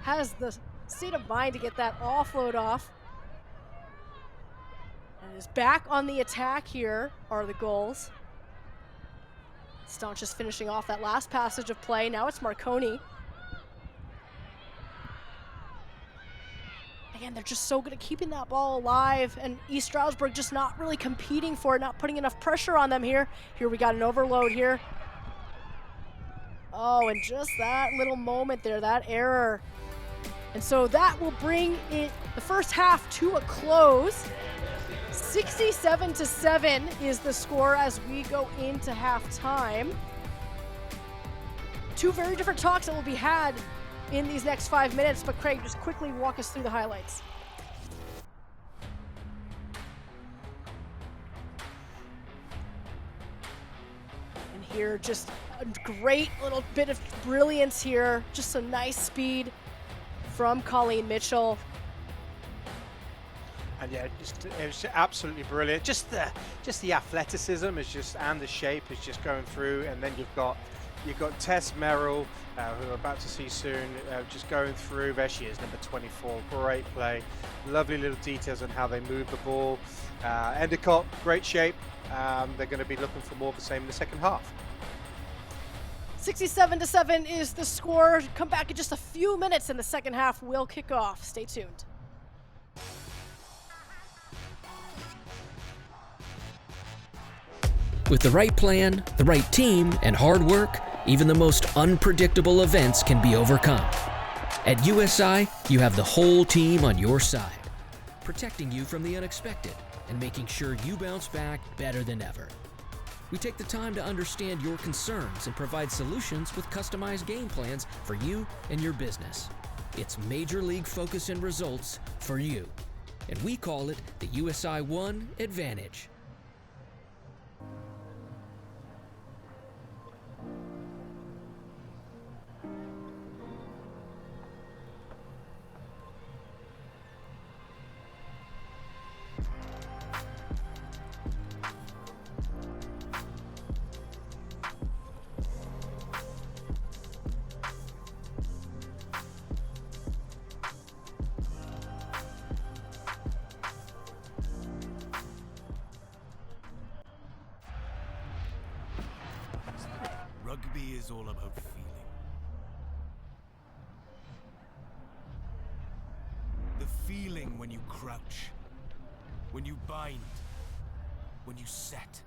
has the state of mind to get that offload off. And is back on the attack here are the goals. Staunch is finishing off that last passage of play. Now it's Marconi. Again, they're just so good at keeping that ball alive, and East Stroudsburg just not really competing for it, not putting enough pressure on them here. Here we got an overload here. Oh, and just that little moment there, that error. And so that will bring it, the first half to a close. 67-7 is the score as we go into halftime. 2 very different talks that will be had in these next 5 minutes, but Craig, just quickly walk us through the highlights. And here, just a great little bit of brilliance here. Just some nice speed from Colleen Mitchell. And yeah, it was absolutely brilliant. Just the athleticism is just, and the shape is just going through. And then you've got Tess Merrill, who we're about to see soon, just going through. There she is, number 24. Great play. Lovely little details on how they move the ball. Endicott, great shape. They're going to be looking for more of the same in the second half. 67-7 is the score. Come back in just a few minutes and the second half will kick off. Stay tuned. With the right plan, the right team, and hard work, even the most unpredictable events can be overcome. At USI, you have the whole team on your side, protecting you from the unexpected and making sure you bounce back better than ever. We take the time to understand your concerns and provide solutions with customized game plans for you and your business. It's Major League focus and results for you, and we call it the USI One Advantage. Rugby is all about feeling. The feeling when you crouch, when you bind, when you set.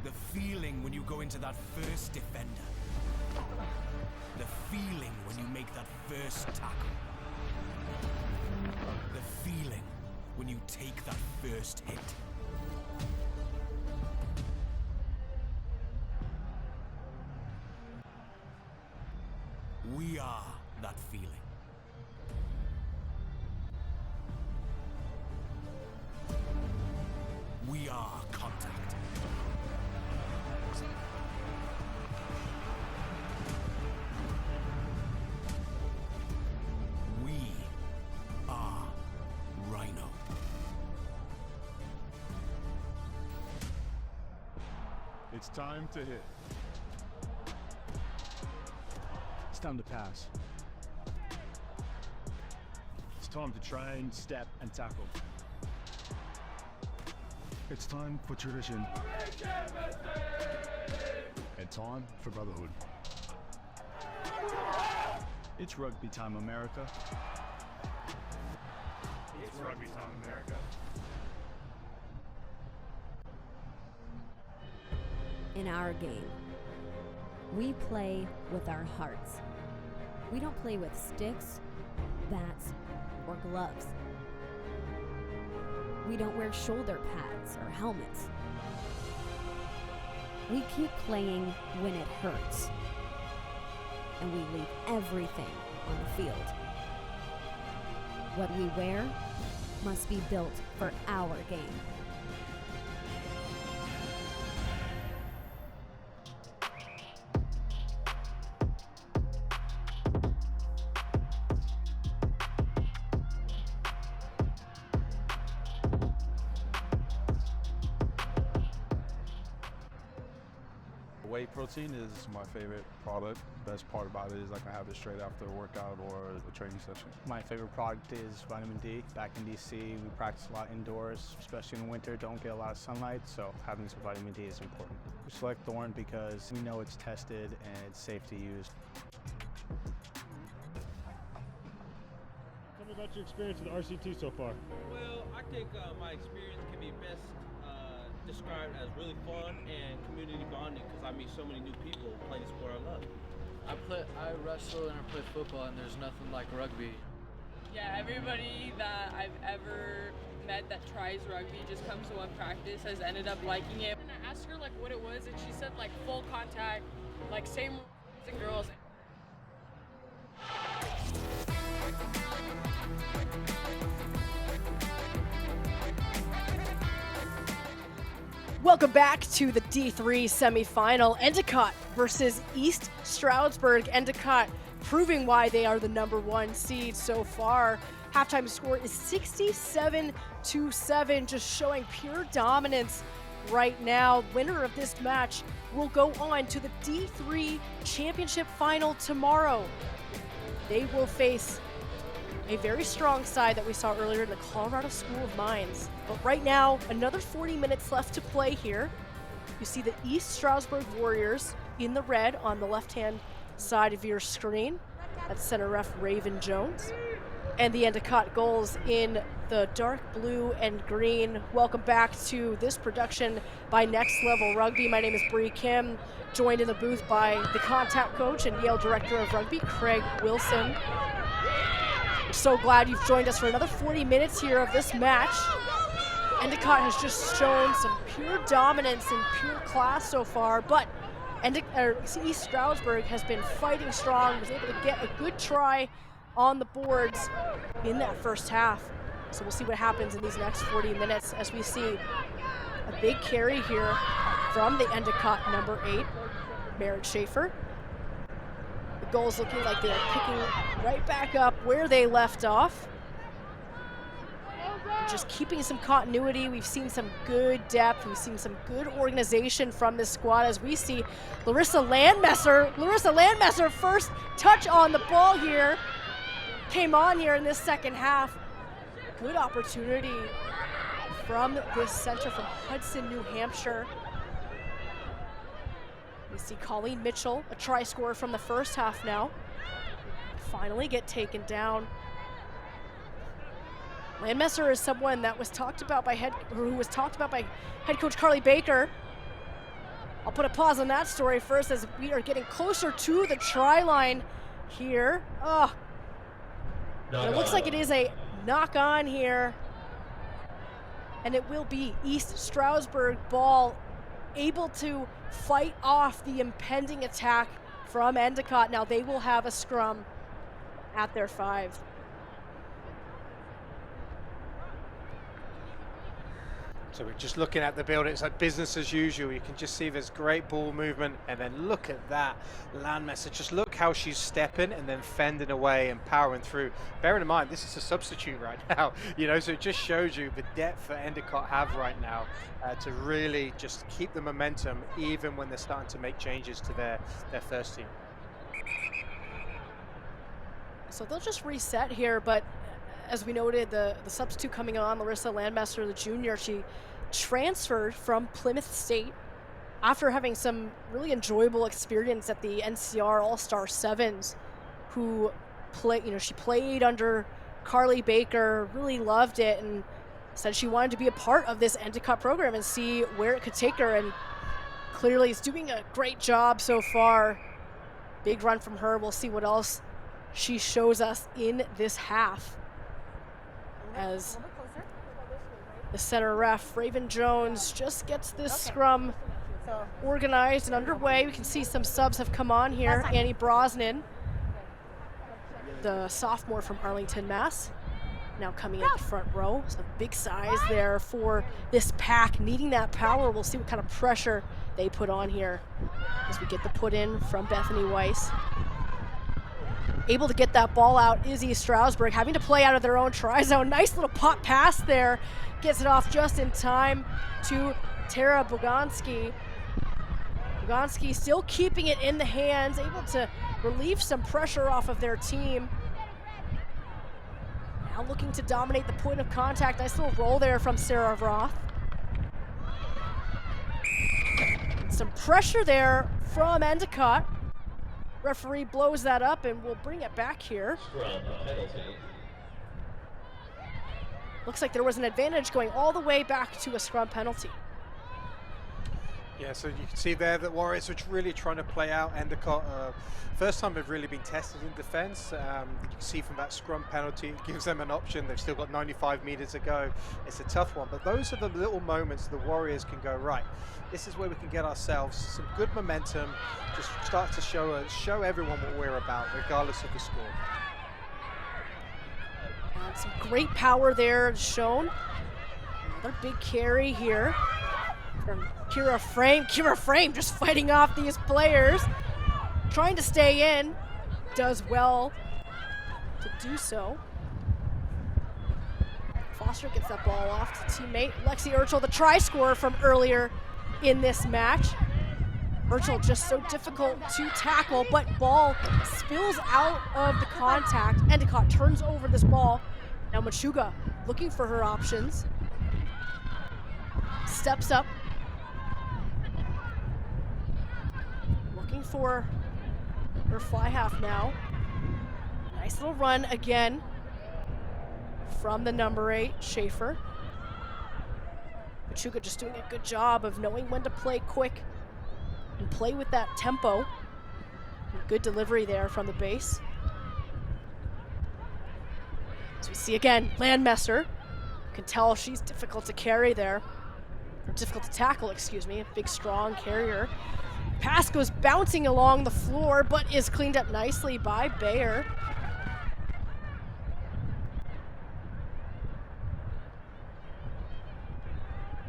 The feeling when you go into that first defender. The feeling when you make that first tackle. The feeling when you take that first hit. We are that feeling. We are contact. We are Rhino. It's time to hit. time to pass. It's time to train, step, and tackle. It's time for tradition. And time for brotherhood. It's rugby time, America. It's rugby time, America. In our game, we play with our hearts. We don't play with sticks, bats, or gloves. We don't wear shoulder pads or helmets. We keep playing when it hurts. And we leave everything on the field. What we wear must be built for our game. Whey protein is my favorite product. Best part about it is I can have it straight after a workout or a training session. My favorite product is vitamin D. Back in DC, we practice a lot indoors, especially in the winter, don't get a lot of sunlight, so having some vitamin D is important. We select Thorn because we know it's tested and it's safe to use. Tell me about your experience with RCT so far. Well, I think my experience can be best described as really fun and community bonding because I meet so many new people playing the sport I love. I wrestle and I play football, and there's nothing like rugby. Yeah, everybody that I've ever met that tries rugby just comes to one practice has ended up liking it. And I asked her like what it was, and she said like full contact, like same boys and girls. Welcome back to the D3 semifinal. Endicott versus East Stroudsburg. Endicott proving why they are the #1 seed so far. Halftime score is 67-7, just showing pure dominance right now. Winner of this match will go on to the D3 championship final tomorrow. They will face a very strong side that we saw earlier in the Colorado School of Mines. But right now, another 40 minutes left to play here. You see the East Stroudsburg Warriors in the red on the left-hand side of your screen. That's center ref Raven Jones. And the Endicott goals in the dark blue and green. Welcome back to this production by Next Level Rugby. My name is Bree Kim, joined in the booth by the contact coach and Yale Director of Rugby, Craig Wilson. So glad you've joined us for another 40 minutes here of this match. Endicott has just shown some pure dominance and pure class so far, but East Stroudsburg has been fighting strong, was able to get a good try on the boards in that first half. So we'll see what happens in these next 40 minutes as we see a big carry here from the Endicott #8, Merritt Schaefer. The goals looking like they're picking right back up where they left off. Just keeping some continuity. We've seen some good depth. We've seen some good organization from this squad as we see Larissa Landmesser first touch on the ball here. Came on here in this second half. Good opportunity from this center from Hudson, New Hampshire. We see Colleen Mitchell, a try scorer from the first half now, finally get taken down. Landmesser is someone that was talked about by head coach Carly Baker. I'll put a pause on that story first as we are getting closer to the try line here. Oh, it looks like it is a knock on here. And it will be East Stroudsburg ball, able to fight off the impending attack from Endicott. Now they will have a scrum at their 5. So we're just looking at the build. It's like business as usual. You can just see there's great ball movement, and then look at that Landmesser. Just look how she's stepping and then fending away and powering through. Bearing in mind, this is a substitute right now, you know, so it just shows you the depth that Endicott have right now to really just keep the momentum, even when they're starting to make changes to their first team. So they'll just reset here, but as we noted, the substitute coming on, Larissa Landmaster, the junior, she transferred from Plymouth State after having some really enjoyable experience at the NCR All-Star Sevens, who she played under Carly Baker, really loved it, and said she wanted to be a part of this Endicott program and see where it could take her, and clearly is doing a great job so far. Big run from her. We'll see what else she shows us in this half. As the center ref, Raven Jones, just gets this scrum organized and underway. We can see some subs have come on here. Annie Brosnan, the sophomore from Arlington, Mass, now coming in the front row. So big size there for this pack, needing that power. We'll see what kind of pressure they put on here as we get the put in from Bethany Weiss. Able to get that ball out is East Stroudsburg, having to play out of their own try zone. Nice little pop pass there. Gets it off just in time to Tara Boganski. Boganski still keeping it in the hands, able to relieve some pressure off of their team. Now looking to dominate the point of contact. Nice little roll there from Sarah Roth. Some pressure there from Endicott. Referee blows that up and we'll bring it back here. Looks like there was an advantage going all the way back to a scrum penalty. Yeah, so you can see there that Warriors are really trying to play out Endicott. First time they've really been tested in defense. You can see from that scrum penalty, it gives them an option. They've still got 95 meters to go. It's a tough one, but those are the little moments the Warriors can go, right, this is where we can get ourselves some good momentum, just start to show everyone what we're about, regardless of the score. And some great power there shown. Another big carry here from Kira Frame. Kira Frame just fighting off these players, trying to stay in. Does well to do so. Foster gets that ball off to teammate Lexi Urchel, the try scorer from earlier in this match. Urchel just so difficult to tackle, but ball spills out of the contact. Endicott turns over this ball. Now Machuga looking for her options. Steps up. Looking for her fly half now. Nice little run again from the number 8, Schaefer. Machuga just doing a good job of knowing when to play quick and play with that tempo. Good delivery there from the base. As we see again, Landmesser. You can tell she's difficult to carry there. Or difficult to tackle, excuse me. A big, strong carrier. Pass goes bouncing along the floor, but is cleaned up nicely by Bayer.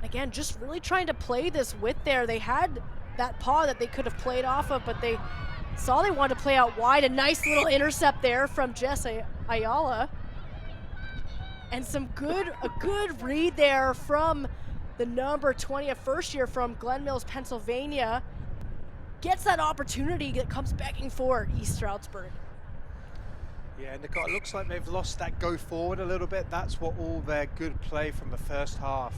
Again, just really trying to play this width there. They had that paw that they could have played off of, but they saw they wanted to play out wide. A nice little intercept there from Jess Ayala. And a good read there from the number 20, a first year from Glen Mills, Pennsylvania. Gets that opportunity that comes begging for East Stroudsburg. Yeah, and it looks like they've lost that go forward a little bit. That's what all their good play from the first half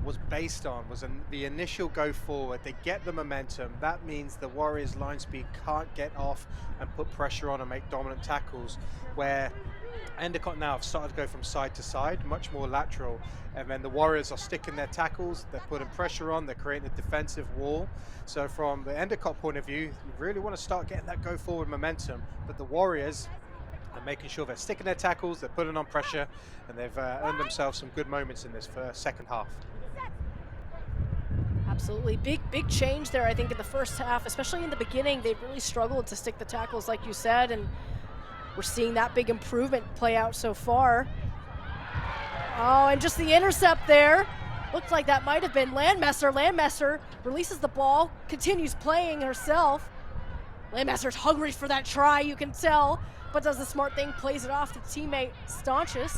was based on, was the initial go forward. They get the momentum. That means the Warriors line speed can't get off and put pressure on and make dominant tackles, where Endicott now have started to go from side to side, much more lateral, and then the Warriors are sticking their tackles, they're putting pressure on, they're creating a defensive wall. So from the Endicott point of view, you really want to start getting that go forward momentum, but the Warriors are making sure they're sticking their tackles, they're putting on pressure, and they've earned themselves some good moments in this second half. Absolutely, big change there, I think, in the first half, especially in the beginning. They've really struggled to stick the tackles, like you said, and we're seeing that big improvement play out so far. Oh, and just the intercept there. Looked like that might have been Landmesser. Landmesser releases the ball, continues playing herself. Landmesser's hungry for that try, you can tell, but does the smart thing, plays it off to teammate Staunches.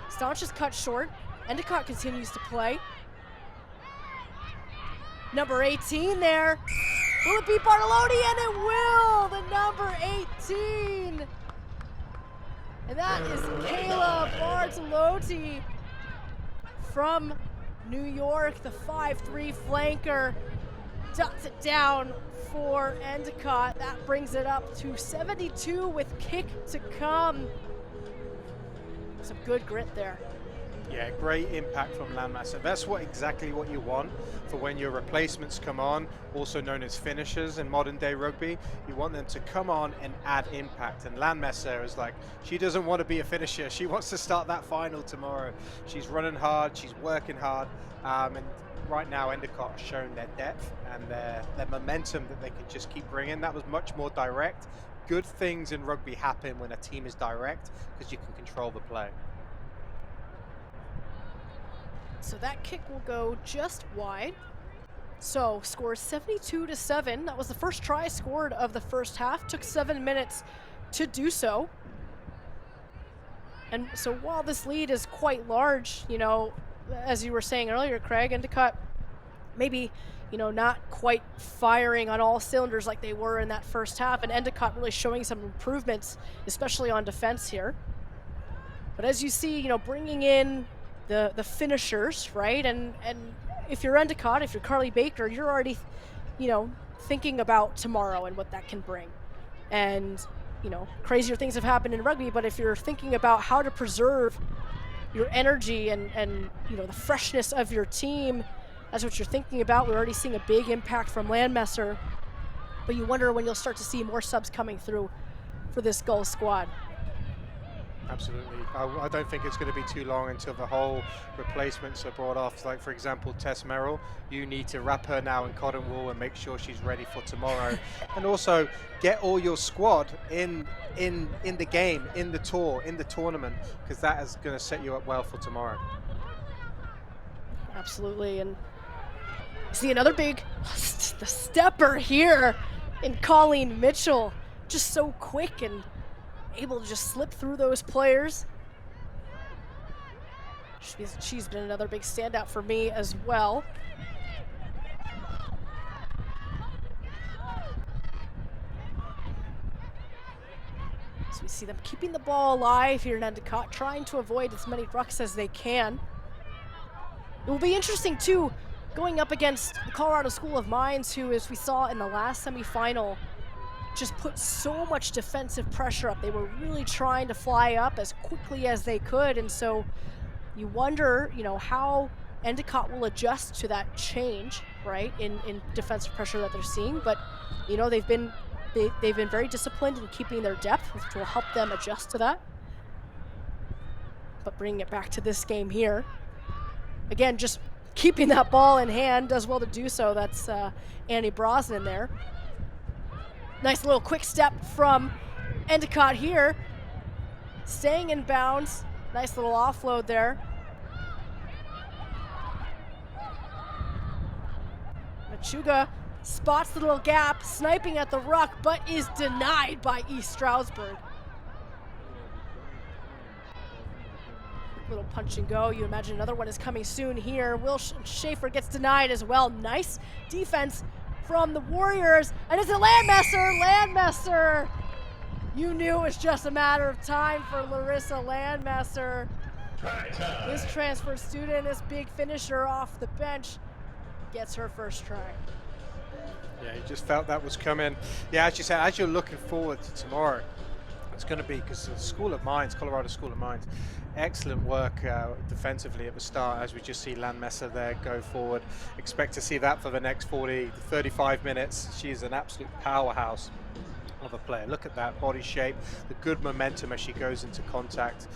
Staunches cut short. Endicott continues to play. Number 18 there. Will it be Bartoloni? And it will! The number 18 And that is Kayla Bartolotti from New York, the 5'3" flanker. Dots it down for Endicott. That brings it up to 72 with kick to come. Some good grit there. Yeah, great impact from Landmasser. That's exactly what you want for when your replacements come on, also known as finishers in modern day rugby. You want them to come on and add impact. And Landmasser is like, she doesn't want to be a finisher. She wants to start that final tomorrow. She's running hard, she's working hard. And right now Endicott has shown their depth and their momentum that they can just keep bringing. That was much more direct. Good things in rugby happen when a team is direct because you can control the play. So that kick will go just wide. So scores 72-7. That was the first try scored of the first half. Took 7 minutes to do so. And so while this lead is quite large, you know, as you were saying earlier, Craig, Endicott maybe, you know, not quite firing on all cylinders like they were in that first half, and Endicott really showing some improvements, especially on defense here. But as you see, you know, bringing in the finishers, right? And if you're Endicott, if you're Carly Baker, you're already, you know, thinking about tomorrow and what that can bring. And, you know, crazier things have happened in rugby, but if you're thinking about how to preserve your energy and you know, the freshness of your team, that's what you're thinking about. We're already seeing a big impact from Landmasser, but you wonder when you'll start to see more subs coming through for this Gulls squad. Absolutely. I don't think it's going to be too long until the whole replacements are brought off. Like, for example, Tess Merrill, you need to wrap her now in cotton wool and make sure she's ready for tomorrow. And also get all your squad in the game, in the tour, in the tournament, because that is going to set you up well for tomorrow. Absolutely. And see another big the stepper here in Colleen Mitchell. Just so quick and able to just slip through those players. She's been another big standout for me as well. So we see them keeping the ball alive here in Endicott, trying to avoid as many rucks as they can. It will be interesting too, going up against the Colorado School of Mines, who, as we saw in the last semifinal, just put so much defensive pressure up. They were really trying to fly up as quickly as they could, and so you wonder, you know, how Endicott will adjust to that change, right, in defensive pressure that they're seeing. But you know, they've been very disciplined in keeping their depth, which will help them adjust to that. But bringing it back to this game here, again, just keeping that ball in hand, does well to do so. That's Annie Brosnan there. Nice little quick step from Endicott here. Staying in bounds. Nice little offload there. Machuga spots the little gap, sniping at the ruck, but is denied by East Stroudsburg. Little punch and go. You imagine another one is coming soon here. Will Schaefer gets denied as well. Nice defense from the Warriors, and it's a Landmasser. Landmasser. You knew it was just a matter of time for Larissa Landmasser. This transfer student, this big finisher off the bench, gets her first try. Yeah, you just felt that was coming. Yeah, as you said, as you're looking forward to tomorrow, it's going to be, because the School of Mines, Colorado School of Mines, excellent work defensively at the start, as we just see Landmasser there go forward. Expect to see that for the next 40 to 35 minutes. She's an absolute powerhouse of a player. Look at that body shape, the good momentum as she goes into contact.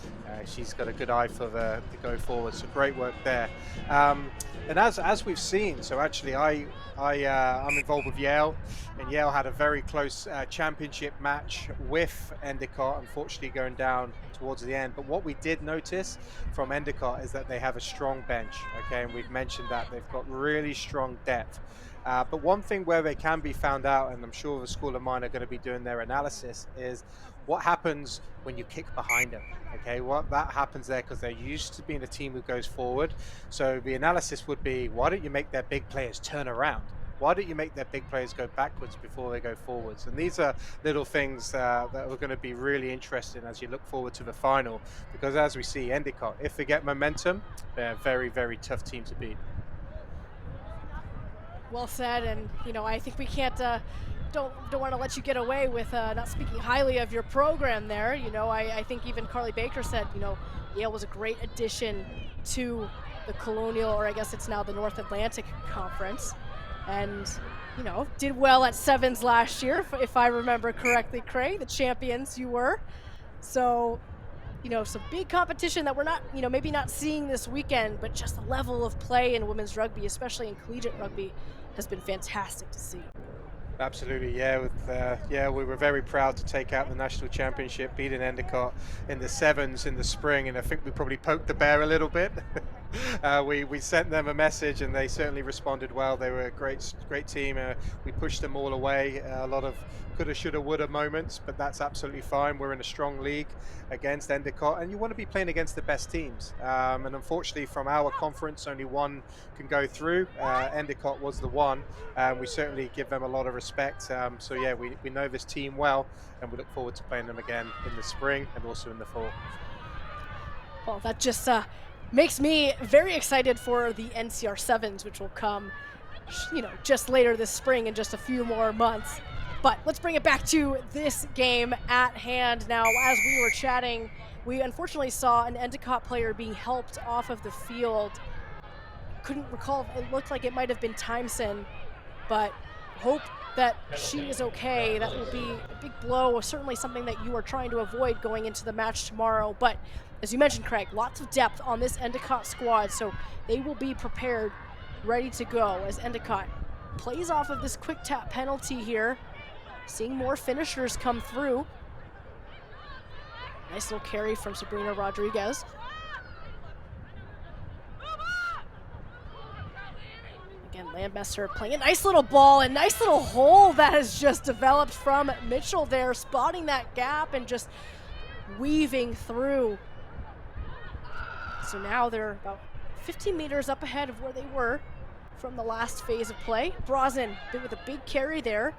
She's got a good eye for the go forward, so great work there. And as we've seen, so actually I'm involved with Yale, and Yale had a very close championship match with Endicott, unfortunately going down towards the end. But what we did notice from Endicott is that they have a strong bench, okay, and we've mentioned that they've got really strong depth. But one thing where they can be found out, and I'm sure the School of Mine are going to be doing their analysis, is what happens when you kick behind them. Okay, what that happens there, because they're used to being a team who goes forward. So the analysis would be, why don't you make their big players turn around Why don't you make their big players go backwards before they go forwards? And these are little things that are going to be really interesting as you look forward to the final, because as we see, Endicott, if they get momentum, they're a very, very tough team to beat. Well said, and I think we can't don't want to let you get away with not speaking highly of your program there. I think even Carly Baker said Yale was a great addition to the Colonial, or I guess it's now the North Atlantic Conference, and did well at sevens last year, if I remember correctly. Craig, the champions you were, so some big competition that we're not, maybe not seeing this weekend, but just the level of play in women's rugby, especially in collegiate rugby, has been fantastic to see. Absolutely, yeah. We were very proud to take out the national championship, beating Endicott in the sevens in the spring, and I think we probably poked the bear a little bit. We sent them a message, and they certainly responded well. They were a great team. We pushed them all away. A lot of coulda, shoulda, woulda moments, but that's absolutely fine. We're in a strong league against Endicott, and you want to be playing against the best teams. And unfortunately, from our conference, only one can go through. Endicott was the one. We certainly give them a lot of respect. So yeah, we know this team well, and we look forward to playing them again in the spring and also in the fall. Well, that just makes me very excited for the NCR Sevens, which will come, just later this spring in just a few more months. But let's bring it back to this game at hand now. As we were chatting, we unfortunately saw an Endicott player being helped off of the field. Couldn't recall, it looked like it might have been Timeson, but hope that she is okay. That will be a big blow, certainly something that you are trying to avoid going into the match tomorrow. But as you mentioned, Craig, lots of depth on this Endicott squad, so they will be prepared, ready to go as Endicott plays off of this quick tap penalty here. Seeing more finishers come through. Nice little carry from Sabrina Rodriguez. Again, Landmesser playing a nice little ball, and nice little hole that has just developed from Mitchell there, spotting that gap and just weaving through. So now they're about 15 meters up ahead of where they were from the last phase of play. Brazen with a big carry there,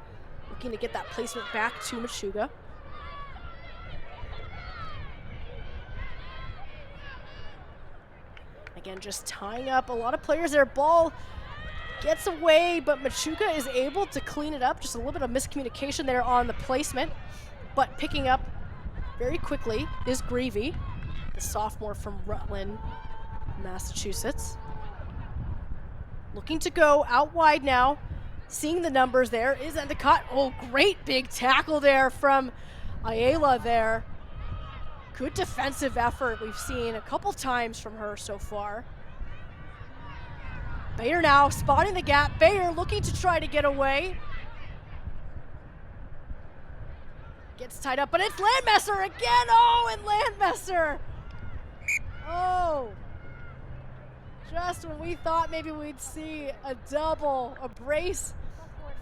looking to get that placement back to Machuga. Again, just tying up a lot of players there. Ball gets away, but Machuga is able to clean it up. Just a little bit of miscommunication there on the placement, but picking up very quickly is Greavy, the sophomore from Rutland, Massachusetts. Looking to go out wide now. Seeing the numbers there is Endicott. Oh, great big tackle there from Ayala there. Good defensive effort we've seen a couple times from her so far. Bayer now spotting the gap. Bayer looking to try to get away. Gets tied up, but it's Landmesser again. Oh, and Landmesser. Oh. Just when we thought maybe we'd see a double, a brace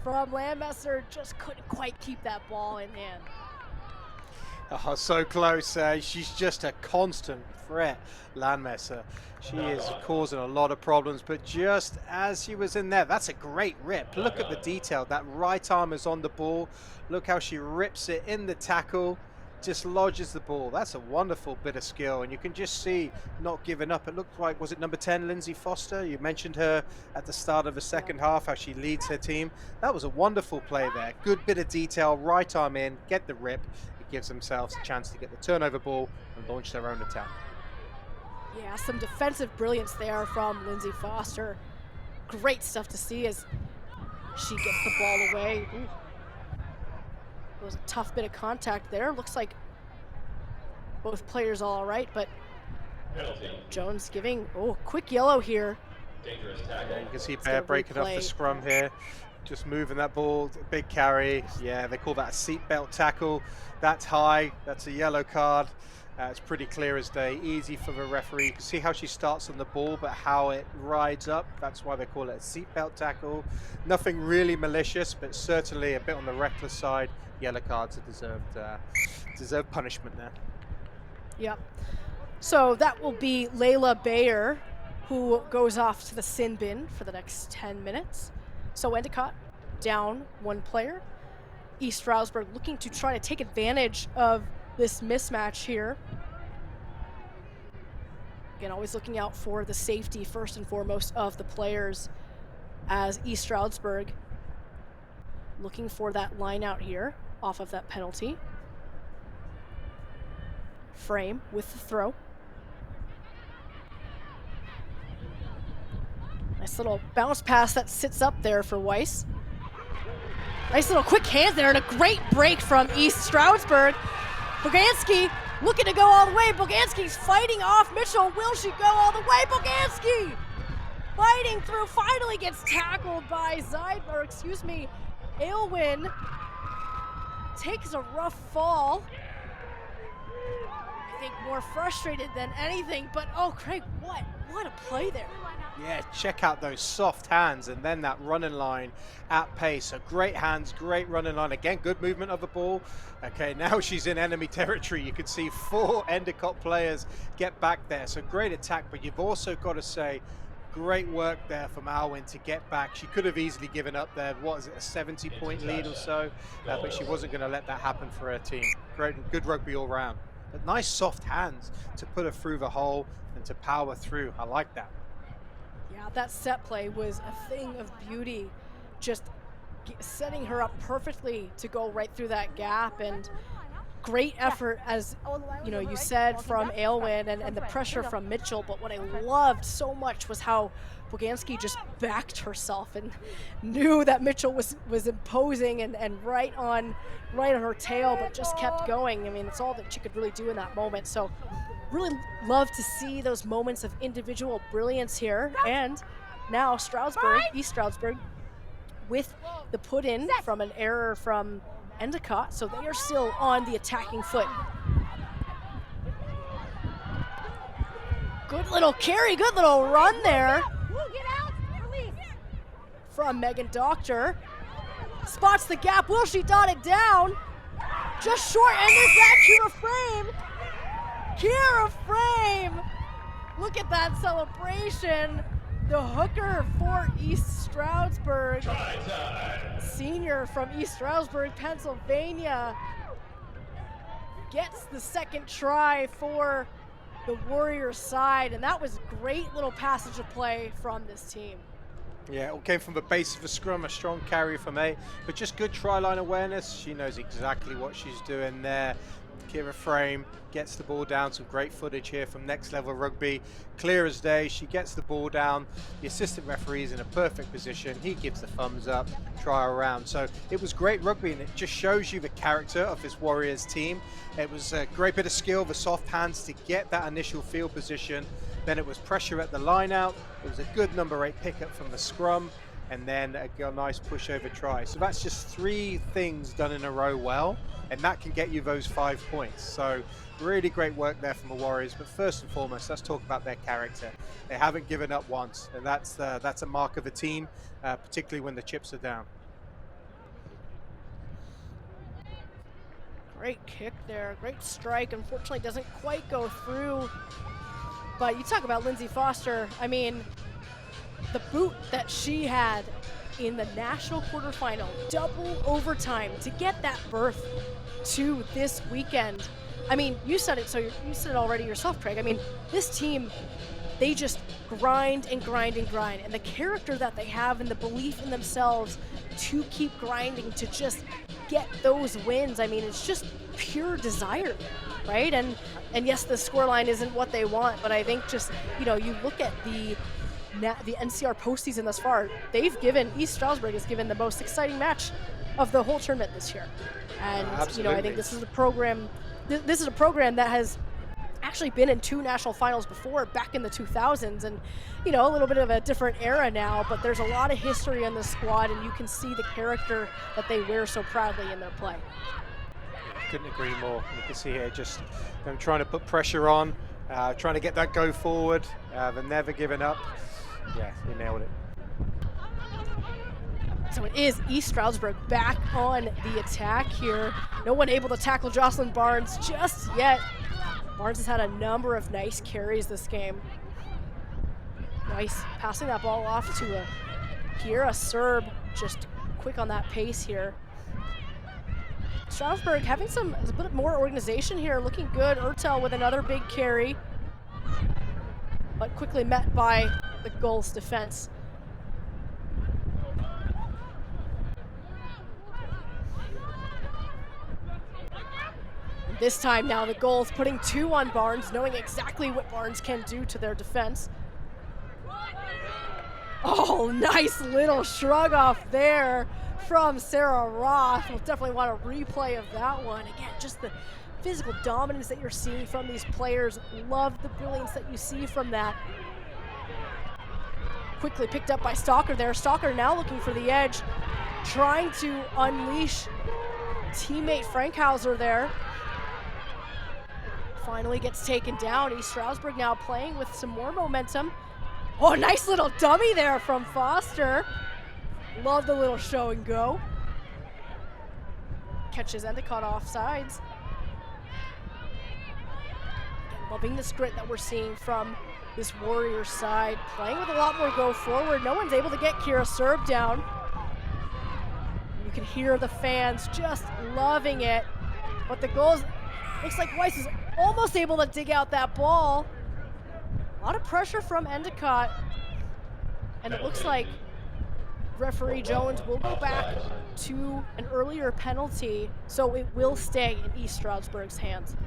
from Landmesser, just couldn't quite keep that ball in hand. Oh, so close. She's just a constant threat, Landmesser. She is causing a lot of problems, but just as she was in there, that's a great rip. Look at the detail. That right arm is on the ball. Look how she rips it in the tackle, just lodges the ball. That's a wonderful bit of skill, and you can just see not giving up. It looked like, was it number 10, Lindsay Foster? You mentioned her at the start of the second half, how she leads her team. That was a wonderful play there. Good bit of detail, right arm in, get the rip. It gives themselves a chance to get the turnover ball and launch their own attack. Yeah, some defensive brilliance there from Lindsay Foster. Great stuff to see as she gets the ball away. Ooh. It was a tough bit of contact there. Looks like both players all right, but Jones giving, quick yellow here. Dangerous tackle. Yeah, you can see Bear breaking off the scrum here. Just moving that ball, big carry. Yeah, they call that a seatbelt tackle. That's high, that's a yellow card. It's pretty clear as day, easy for the referee. You can see how she starts on the ball, but how it rides up. That's why they call it a seatbelt tackle. Nothing really malicious, but certainly a bit on the reckless side. Yellow cards are deserved punishment there. Yep. So that will be Layla Bayer, who goes off to the sin bin for the next 10 minutes. So Endicott down one player. East Stroudsburg looking to try to take advantage of this mismatch here. Again, always looking out for the safety first and foremost of the players, as East Stroudsburg looking for that line out here off of that penalty. Frame with the throw. Nice little bounce pass that sits up there for Weiss. Nice little quick hands there, and a great break from East Stroudsburg. Boganski looking to go all the way. Boganski's fighting off Mitchell. Will she go all the way? Boganski fighting through, finally gets tackled by Aylwin. Takes a rough fall. I think more frustrated than anything, but oh, Craig, what a play there. Yeah, check out those soft hands and then that running line at pace. So great hands, great running line. Again, good movement of the ball. Okay, now she's in enemy territory. You can see 4 Endicott players get back there. So great attack, but you've also got to say, great work there from Aylwin to get back. She could have easily given up there, what is it, a 70-point lead or so, but she wasn't going to let that happen for her team. Great and good rugby all round. But nice soft hands to put her through the hole and to power through. I like that. Yeah, that set play was a thing of beauty, just setting her up perfectly to go right through that gap, and great effort, as you know, you said, from Aylwin and the pressure from Mitchell. But what I loved so much was how Boganski just backed herself and knew that Mitchell was imposing and right on her tail, but just kept going. I mean, it's all that she could really do in that moment. So really love to see those moments of individual brilliance here. And now East Stroudsburg with the put in from an error from Endicott, so they are still on the attacking foot. Good little carry, good little run there from Megan Doctor. Spots the gap, will she dot it down? Just short, and there's that Kira Frame. Kira Frame! Look at that celebration. The hooker for East Stroudsburg. Senior from East Stroudsburg, Pennsylvania, gets the second try for the Warriors side, and that was great little passage of play from this team. Yeah, it all came from the base of the scrum, a strong carry from A, but just good try line awareness. She knows exactly what she's doing there. Kira Frame gets the ball down. Some great footage here from Next Level Rugby. Clear as day, she gets the ball down. The assistant referee is in a perfect position. He gives the thumbs up, try around. So it was great rugby, and it just shows you the character of this Warriors team. It was a great bit of skill, the soft hands to get that initial field position. Then it was pressure at the line out. It was a good number 8 pickup from the scrum, and then a nice pushover try. So that's just 3 things done in a row well, and that can get you those 5 points. So really great work there from the Warriors. But first and foremost, let's talk about their character. They haven't given up once, and that's a mark of a team, particularly when the chips are down. Great kick there, great strike. Unfortunately, doesn't quite go through. But you talk about Lindsay Foster. I mean, the boot that she had in the national quarterfinal, double overtime, to get that berth to this weekend. I mean, you said it, so you said it already yourself, Craig. I mean, this team, they just grind and grind and grind. And the character that they have and the belief in themselves to keep grinding, to just get those wins. I mean, it's just pure desire, right? And yes, the scoreline isn't what they want, but I think just, you know, you look at the NCR postseason thus far, East Stroudsburg has given the most exciting match of the whole tournament this year. And, you know, I think this is a program that has actually been in 2 national finals before, back in the 2000s, and, you know, a little bit of a different era now, but there's a lot of history in this squad, and you can see the character that they wear so proudly in their play. Couldn't agree more. You can see here just them trying to put pressure on, trying to get that go forward. They're never giving up. Yeah, you nailed it. So it is East Stroudsburg back on the attack here. No one able to tackle Jocelyn Barnes just yet. Barnes has had a number of nice carries this game. Nice passing that ball off to a Serb just quick on that pace here. Stroudsburg having a bit more organization here, looking good. Ertel with another big carry, but quickly met by the Gulls defense. And this time now the Gulls putting 2 on Barnes, knowing exactly what Barnes can do to their defense. Oh, nice little shrug off there from Sarah Roth. We'll definitely want a replay of that one. Again, just the physical dominance that you're seeing from these players. Love the brilliance that you see from that. Quickly picked up by Stalker there. Stalker now looking for the edge, trying to unleash teammate Frankhauser there. Finally gets taken down. East Stroudsburg now playing with some more momentum. Oh, nice little dummy there from Foster. Love the little show and go. Catches Endicott off sides. Again, loving this grit that we're seeing from this Warriors side. Playing with a lot more go forward. No one's able to get Kira Serb down. You can hear the fans just loving it. But the goals, looks like Weiss is almost able to dig out that ball. A lot of pressure from Endicott, and it looks like referee Jones will go back to an earlier penalty, so it will stay in East Stroudsburg's hands.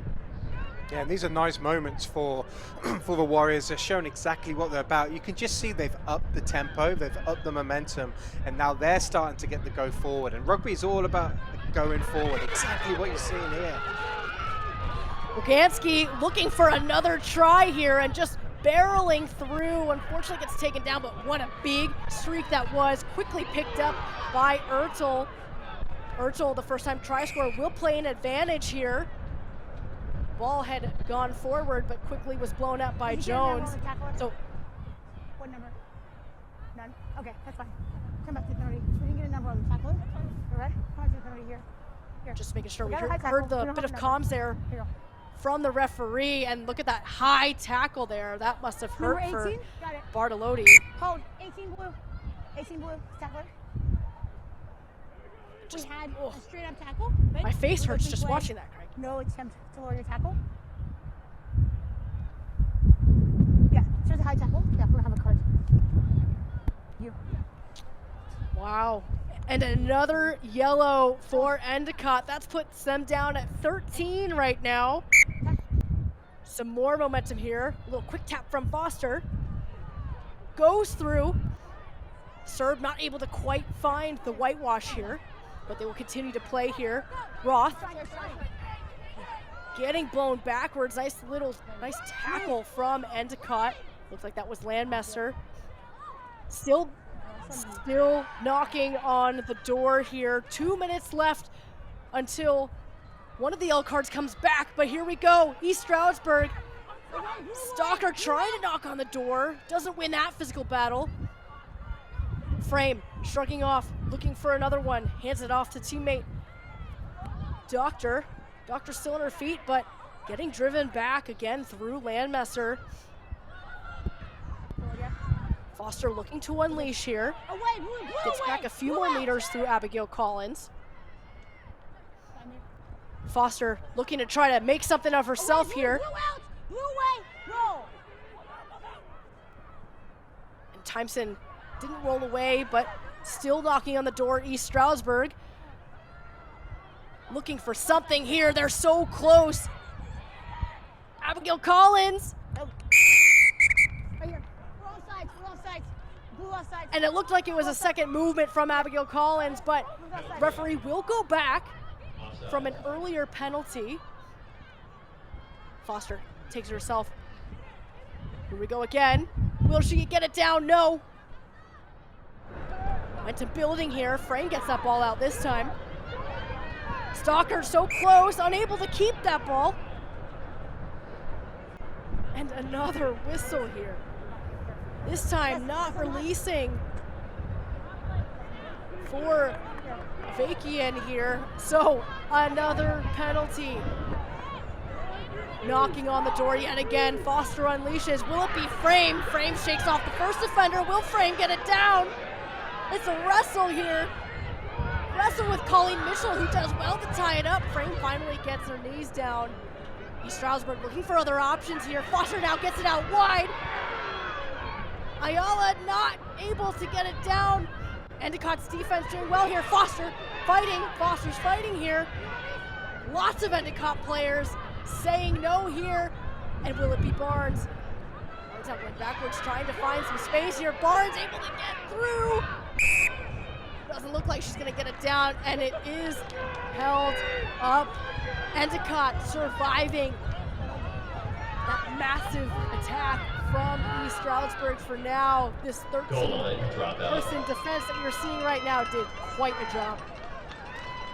Yeah, and these are nice moments for for the Warriors. They're showing exactly what they're about. You can just see they've upped the tempo, they've upped the momentum, and now they're starting to get the go forward. And rugby is all about going forward, exactly what you're seeing here. Boganski looking for another try here and just barreling through. Unfortunately gets taken down, but what a big streak that was. Quickly picked up by Ertel. Ertel, the first time try scorer, will play an advantage here. Ball had gone forward, but quickly was blown up by Jones. So, what number? None? Okay, that's fine. Come back to the penalty. We didn't get a number on the tackler. All right? Come back to the penalty here. Just making sure we heard the bit of comms there from the referee, and look at that high tackle there. That must have hurt for Bartolotti. Hold, 18 blue. 18 blue, tackler. We had a straight up tackle. Right? My face hurts just watching that, Craig. No attempt to lower your tackle. Yeah, there's a high tackle. Yeah, we'll have a card. You. Wow. And another yellow for Endicott. That's puts them down at 13 right now. Some more momentum here. A little quick tap from Foster. Goes through. Serb not able to quite find the whitewash here, but they will continue to play here. Roth getting blown backwards. Nice tackle from Endicott. Looks like that was Landmesser. Still knocking on the door here. 2 minutes left until one of the yellow cards comes back, but here we go. East Stroudsburg. Stalker trying to knock on the door. Doesn't win that physical battle. Frame shrugging off, looking for another one. Hands it off to teammate Doctor. Doctor still on her feet, but getting driven back again through Landmesser. Foster looking to unleash here. Gets back a few more meters through Abigail Collins. Foster looking to try to make something of herself here. And Timeson didn't roll away, but still knocking on the door. East Stroudsburg looking for something here. They're so close. Abigail Collins. Right here. We're all sides. We're all sides. Blue all sides. And it looked like it was a second movement from Abigail Collins, but referee will go back from an earlier penalty. Foster takes it herself. Here we go again. Will she get it down? No. Went to building here. Frame gets that ball out this time. Stalker so close, unable to keep that ball. And another whistle here. This time not releasing for Vakian here. So another penalty. Knocking on the door yet again. Foster unleashes. Will it be Frame? Frame shakes off the first defender. Will Frame get it down? It's a wrestle here. Wrestle with Colleen Mitchell, who does well to tie it up. Frame finally gets her knees down. East Stroudsburg looking for other options here. Foster now gets it out wide. Ayala not able to get it down. Endicott's defense doing well here. Foster fighting. Foster's fighting here. Lots of Endicott players saying no here. And will it be Barnes? Barnes out went backwards, trying to find some space here. Barnes able to get through. Doesn't look like she's gonna get it down, and it is held up. Endicott surviving that massive attack from East Stroudsburg for now. This 13-person defense that you're seeing right now did quite a job.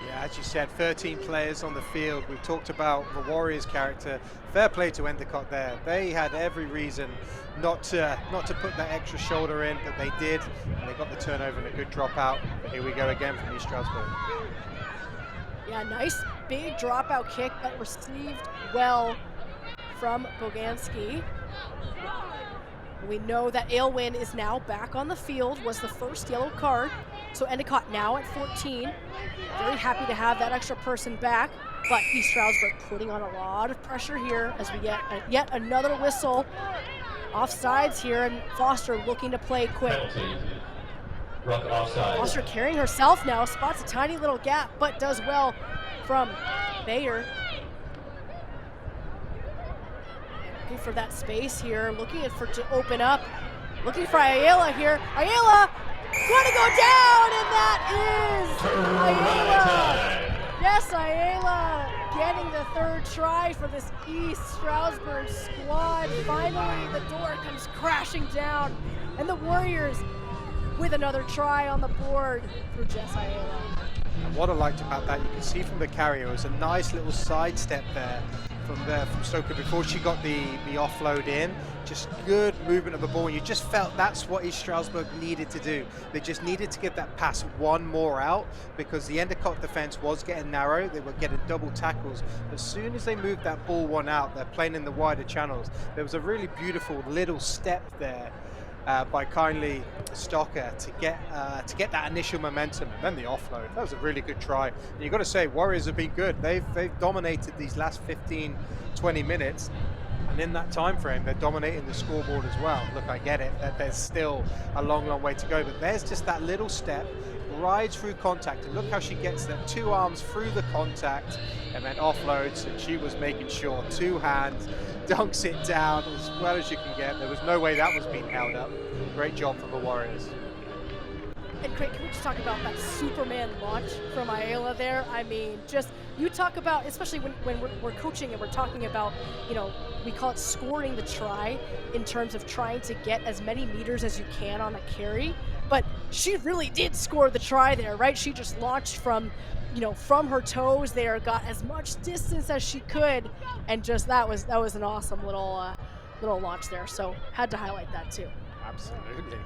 Yeah, as you said, 13 players on the field. We've talked about the Warriors character. Fair play to Endicott there. They had every reason not to put that extra shoulder in, but they did, and they got the turnover and a good dropout. But here we go again from East Stroudsburg. Yeah, nice big dropout kick, but received well from Boganski. We know that Aylwin is now back on the field, was the first yellow card. So Endicott now at 14. Very happy to have that extra person back, but East Stroudsburg putting on a lot of pressure here as we get yet another whistle. Offsides here, and Foster looking to play quick. Foster carrying herself now, spots a tiny little gap, but does well from Bayer. Looking for that space here, looking for to open up. Looking for Ayala here. Ayala gonna go down, and that is Ayala. Yes, Ayala getting the third try for this East Stroudsburg squad. Finally, the door comes crashing down, and the Warriors with another try on the board for Jess Ayala. And what I liked about that, you can see from the carrier, it was a nice little sidestep there from Stoker before she got the offload in. Just good movement of the ball. You just felt that's what East Stroudsburg needed to do. They just needed to get that pass one more out because the Endicott defense was getting narrow. They were getting double tackles. As soon as they moved that ball one out, they're playing in the wider channels. There was a really beautiful little step there by kindly Stocker to get that initial momentum, and then the offload. That was a really good try. And you've got to say, Warriors have been good. They've dominated these last 15, 20 minutes, and in that time frame, they're dominating the scoreboard as well. Look, I get it that there's still a long way to go, but there's just that little step, rides through contact, and look how she gets them 2 arms through the contact and then offloads, and she was making sure 2 hands, dunks it down as well as you can get. There was no way that was being held up. Great job from the Warriors. And Craig, can we just talk about that Superman launch from Ayala there? I mean, just, you talk about, especially when we're coaching and we're talking about, you know, we call it scoring the try in terms of trying to get as many meters as you can on a carry. But she really did score the try there, right? She just launched from, you know, from her toes there, got as much distance as she could, and just that was an awesome little launch there. So had to highlight that too. Absolutely.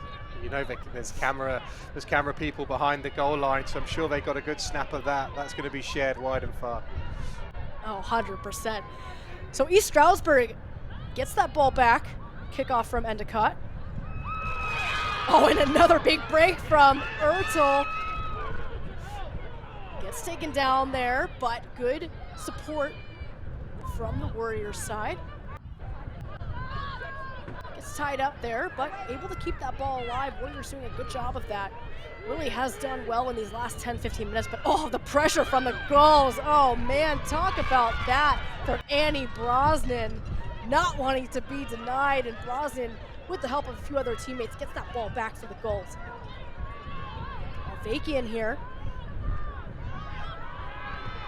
You know, there's camera people behind the goal line, so I'm sure they got a good snap of that. That's going to be shared wide and far. Oh, 100%. So East Stroudsburg gets that ball back. Kickoff from Endicott. Oh, and another big break from Ertel. Gets taken down there, but good support from the Warriors side. Gets tied up there, but able to keep that ball alive. Warriors doing a good job of that. Really has done well in these last 10-15 minutes, but oh, the pressure from the goals. Oh man, talk about that for Annie Brosnan. Not wanting to be denied, and Brosnan, with the help of a few other teammates, gets that ball back for the goals. Vakian here.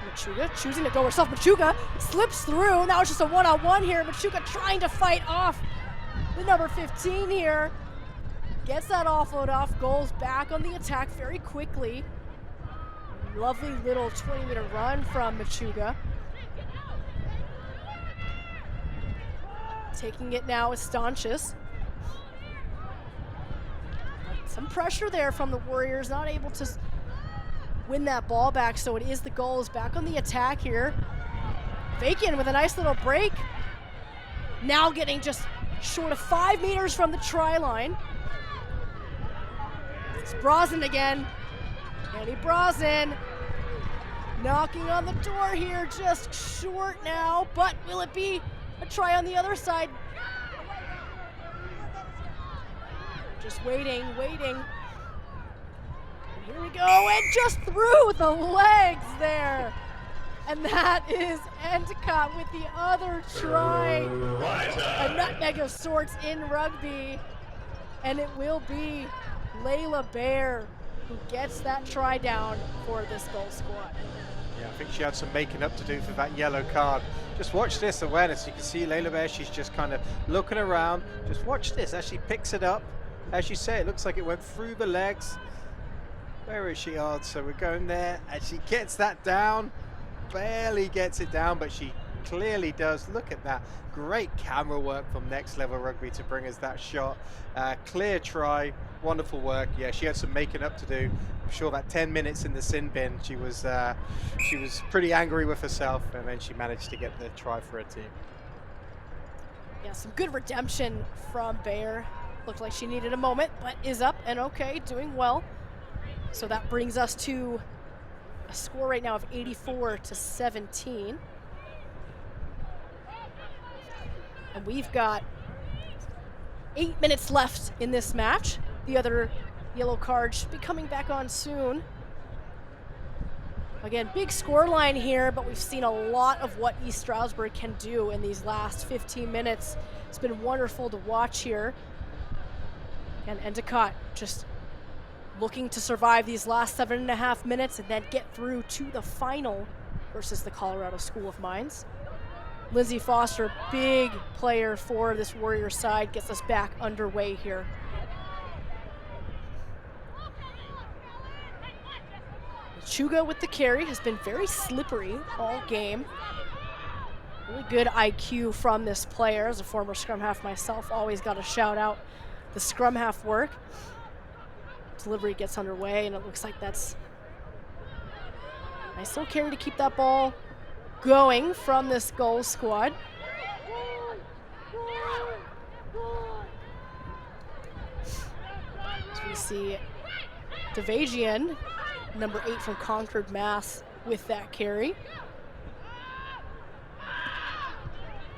Machuga choosing to go herself. Machuga slips through. Now it's just a one-on-one here. Machuga trying to fight off the number 15 here. Gets that offload off. Goals back on the attack very quickly. Lovely little 20-meter run from Machuga. Taking it now is Stanches. Some pressure there from the Warriors, not able to win that ball back, so it is the goals back on the attack here. Vakian with a nice little break. Now getting just short of 5 meters from the try line. It's Brosnan again. Annie Brosnan knocking on the door here, just short now, but will it be a try on the other side? Just waiting. And here we go, and just through the legs there. And that is Endicott with the other try. A nutmeg of sorts in rugby. And it will be Layla Bear who gets that try down for this goal squad. Yeah, I think she had some making up to do for that yellow card. Just watch this awareness. You can see Layla Bear, she's just kind of looking around. Just watch this as she picks it up. As you say, it looks like it went through the legs. Where is she on? So we're going there, and she gets that down. Barely gets it down, but she clearly does. Look at that. Great camera work from Next Level Rugby to bring us that shot. Clear try. Wonderful work. Yeah, she had some making up to do. I'm sure that 10 minutes in the sin bin, she was pretty angry with herself, and then she managed to get the try for her team. Yeah, some good redemption from Bear. Looked like she needed a moment, but is up and okay, doing well. So that brings us to a score right now of 84-17. And we've got 8 minutes left in this match. The other yellow card should be coming back on soon. Again, big score line here, but we've seen a lot of what East Stroudsburg can do in these last 15 minutes. It's been wonderful to watch here. And Endicott just looking to survive these last 7.5 minutes and then get through to the final versus the Colorado School of Mines. Lindsay Foster, big player for this Warrior side, gets us back underway here. Chuga with the carry has been very slippery all game. Really good IQ from this player. As a former scrum half myself, always got to shout out the scrum half work. Delivery gets underway, and it looks like that's a nice little carry to keep that ball going from this goal squad. So we see Devajian, number 8 from Concord, Mass, with that carry.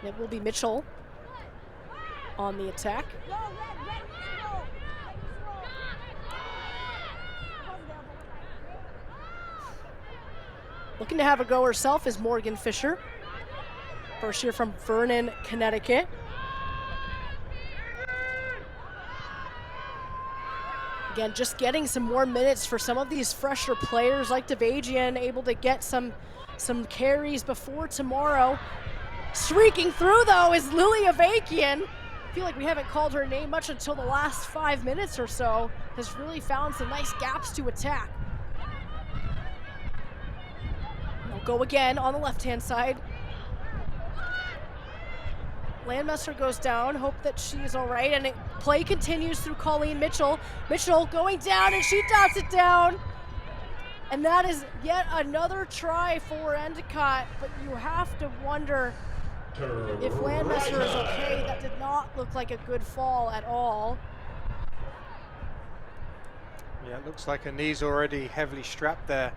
And it will be Mitchell on the attack. Looking to have a go herself is Morgan Fisher. First year from Vernon, Connecticut. Again, just getting some more minutes for some of these fresher players like Devajian, able to get some carries before tomorrow. Streaking through, though, is Lily Avakian. I feel like we haven't called her name much until the last 5 minutes or so. Has really found some nice gaps to attack. They'll go again on the left-hand side. Landmesser goes down, hope that she's all right, and play continues through Colleen Mitchell. Mitchell going down, and she dots it down. And that is yet another try for Endicott, but you have to wonder if Landmesser is okay. That did not look like a good fall at all. Yeah, it looks like her knee's already heavily strapped there.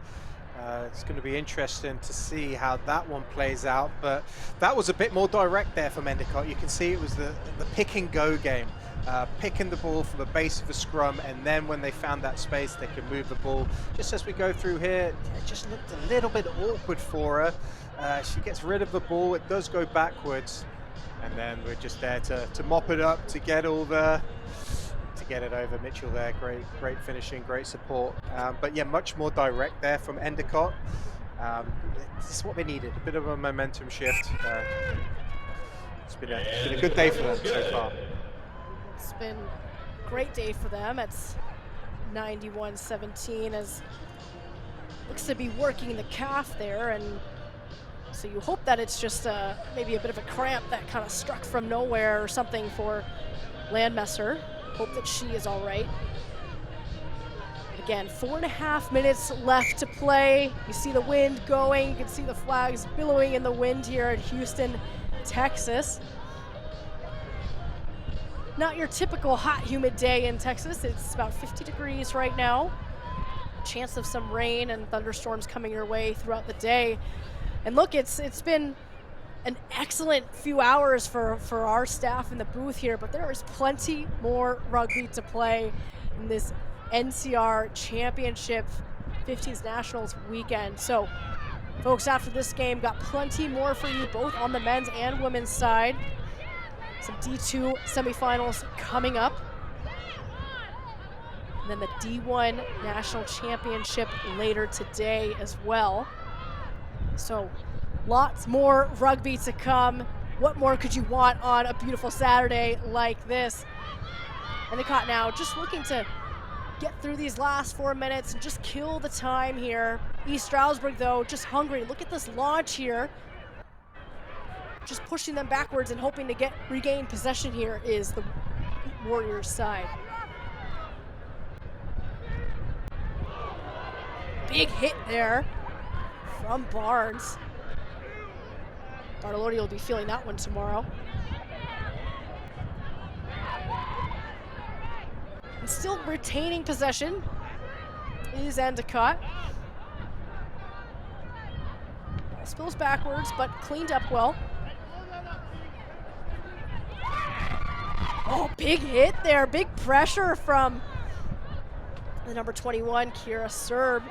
It's going to be interesting to see how that one plays out, but that was a bit more direct there from Endicott. You can see it was the pick and go game, picking the ball from the base of the scrum, and then when they found that space, they could move the ball. Just as we go through here, it just looked a little bit awkward for her. She gets rid of the ball, it does go backwards, and then we're just there to mop it up, to get all the get it over. Mitchell there, great finishing, great support, but yeah, much more direct there from Endicott. This is what they needed, a bit of a momentum shift. It's been a good day for them so far. It's been a great day for them. It's 91-17 as looks to be working the calf there, and so you hope that it's just maybe a bit of a cramp that kind of struck from nowhere or something for Landmesser. Hope that she is all right. Again, 4.5 minutes left to play. You see the wind going. You can see the flags billowing in the wind here in Houston, Texas. not your typical hot, humid day in Texas. It's about 50 degrees right now. Chance of some rain and thunderstorms coming your way throughout the day. And look, it's been an excellent few hours for our staff in the booth here, but there is plenty more rugby to play in this NCR Championship 15s Nationals weekend. So, folks, after this game, got plenty more for you, both on the men's and women's side. Some D2 semifinals coming up. And then the D1 National Championship later today as well. So, lots more rugby to come. What more could you want on a beautiful Saturday like this? Endicott now just looking to get through these last 4 minutes and just kill the time here. East Stroudsburg, though, just hungry. Look at this launch here. Just pushing them backwards and hoping to regain possession here is the Warriors side. Big hit there from Barnes. Bartolodi will be feeling that one tomorrow. And still retaining possession is Endicott. Spills backwards, but cleaned up well. Oh, big hit there. Big pressure from the number 21, Kira Serb.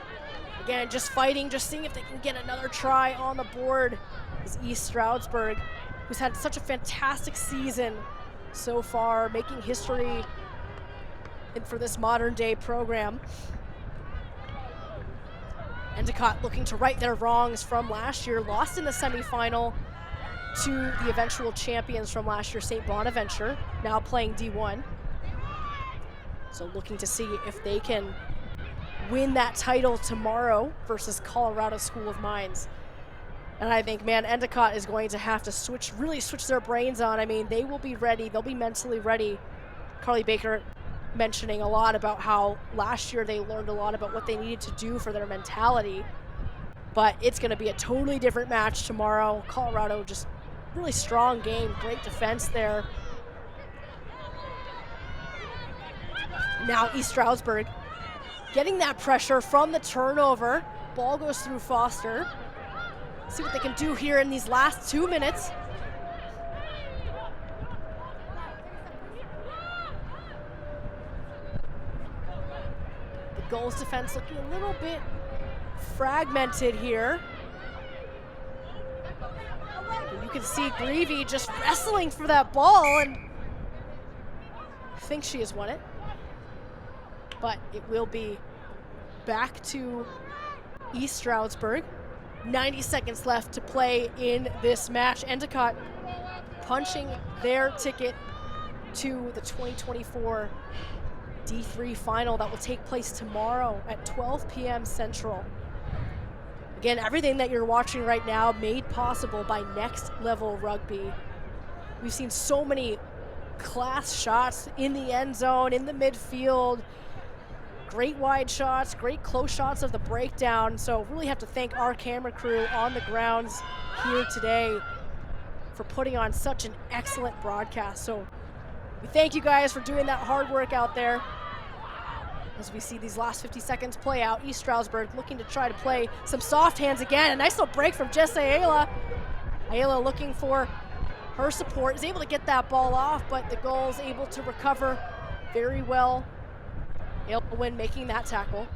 Again, just fighting, just seeing if they can get another try on the board. Is East Stroudsburg, who's had such a fantastic season so far, making history for this modern day program. Endicott looking to right their wrongs from last year, lost in the semifinal to the eventual champions from last year, St. Bonaventure, now playing D1. So looking to see if they can win that title tomorrow versus Colorado School of Mines. And I think, man, Endicott is going to have to really switch their brains on. I mean, they will be ready. They'll be mentally ready. Carly Baker mentioning a lot about how last year they learned a lot about what they needed to do for their mentality. But it's going to be a totally different match tomorrow. Colorado, just really strong game. Great defense there. Now East Stroudsburg getting that pressure from the turnover. Ball goes through Foster. See what they can do here in these last 2 minutes. The goals defense looking a little bit fragmented here. And you can see Greavy just wrestling for that ball, and I think she has won it. But it will be back to East Stroudsburg. 90 seconds left to play in this match. Endicott punching their ticket to the 2024 D3 final that will take place tomorrow at 12 p.m. Central. Again, everything that you're watching right now made possible by Next Level Rugby. We've seen so many class shots in the end zone, in the midfield, great wide shots, great close shots of the breakdown. So really have to thank our camera crew on the grounds here today for putting on such an excellent broadcast. So we thank you guys for doing that hard work out there. As we see these last 50 seconds play out, East Stroudsburg looking to try to play some soft hands again. A nice little break from Jess Ayala. Ayala looking for her support, is able to get that ball off, but the goal is able to recover very well. Ayala making that tackle.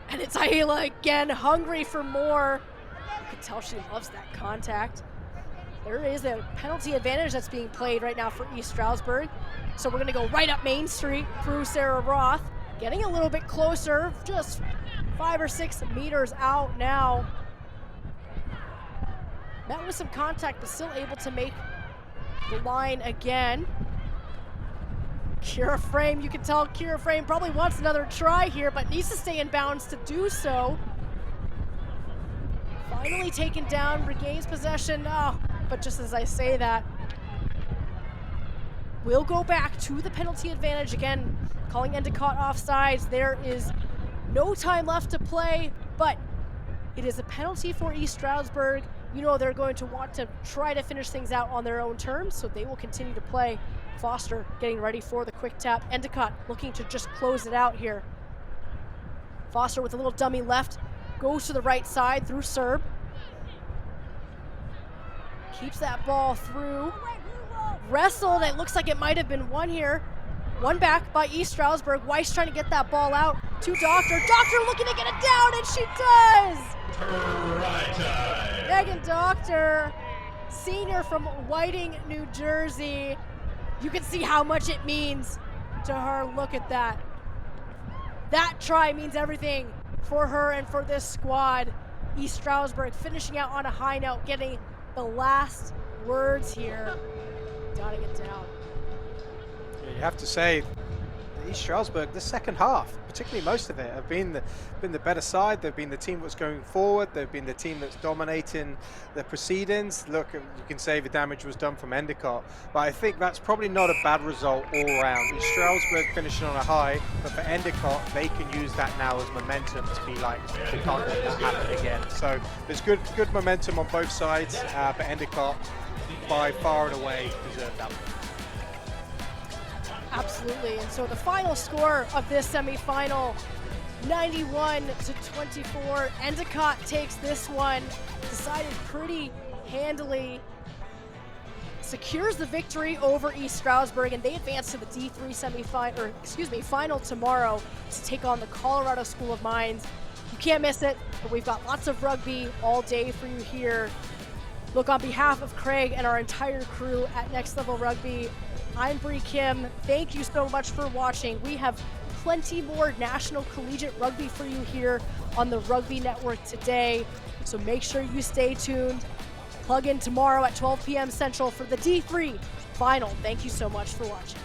And it's Ayala again, hungry for more. You can tell she loves that contact. There is a penalty advantage that's being played right now for East Stroudsburg. So we're gonna go right up Main Street through Sarah Roth. Getting a little bit closer, just 5 or 6 meters out now. Met with some contact, but still able to make the line again. Kira Frame, you can tell Kira Frame probably wants another try here, but needs to stay in bounds to do so. Finally taken down, regains possession. Oh, but just as I say that, we'll go back to the penalty advantage again, calling Endicott offsides. There is no time left to play, but it is a penalty for East Stroudsburg you know they're going to want to try to finish things out on their own terms, so they will continue to play. Foster getting ready for the quick tap. Endicott looking to just close it out here. Foster with a little dummy left, goes to the right side through Serb. Keeps that ball through. Wrestled, it looks like it might have been one here. One back by East Stroudsburg. Weiss trying to get that ball out to Doctor. Doctor looking to get it down, and she does! Megan Doctor, senior from Whiting, New Jersey. You can see how much it means to her. Look at that. That try means everything for her and for this squad. East Stroudsburg finishing out on a high note, getting the last words here. Dotting it down. Yeah, you have to say, East Stroudsburg, the second half, particularly most of it, have been the better side. They've been the team that's going forward. They've been the team that's dominating the proceedings. Look, you can say the damage was done from Endicott, but I think that's probably not a bad result all around. East Stroudsburg finishing on a high, but for Endicott, they can use that now as momentum to be like, we can't let that happen again. So there's good momentum on both sides, but Endicott, by far and away, deserved that one. Absolutely, and so the final score of this semifinal, 91-24. Endicott takes this one, decided pretty handily, secures the victory over East Stroudsburg, and they advance to the D3 final tomorrow to take on the Colorado School of Mines. You can't miss it, but we've got lots of rugby all day for you here. Look, on behalf of Craig and our entire crew at Next Level Rugby, I'm Bree Kim. Thank you so much for watching. We have plenty more National Collegiate Rugby for you here on the Rugby Network today. So make sure you stay tuned. Plug in tomorrow at 12 p.m. Central for the D3 final. Thank you so much for watching.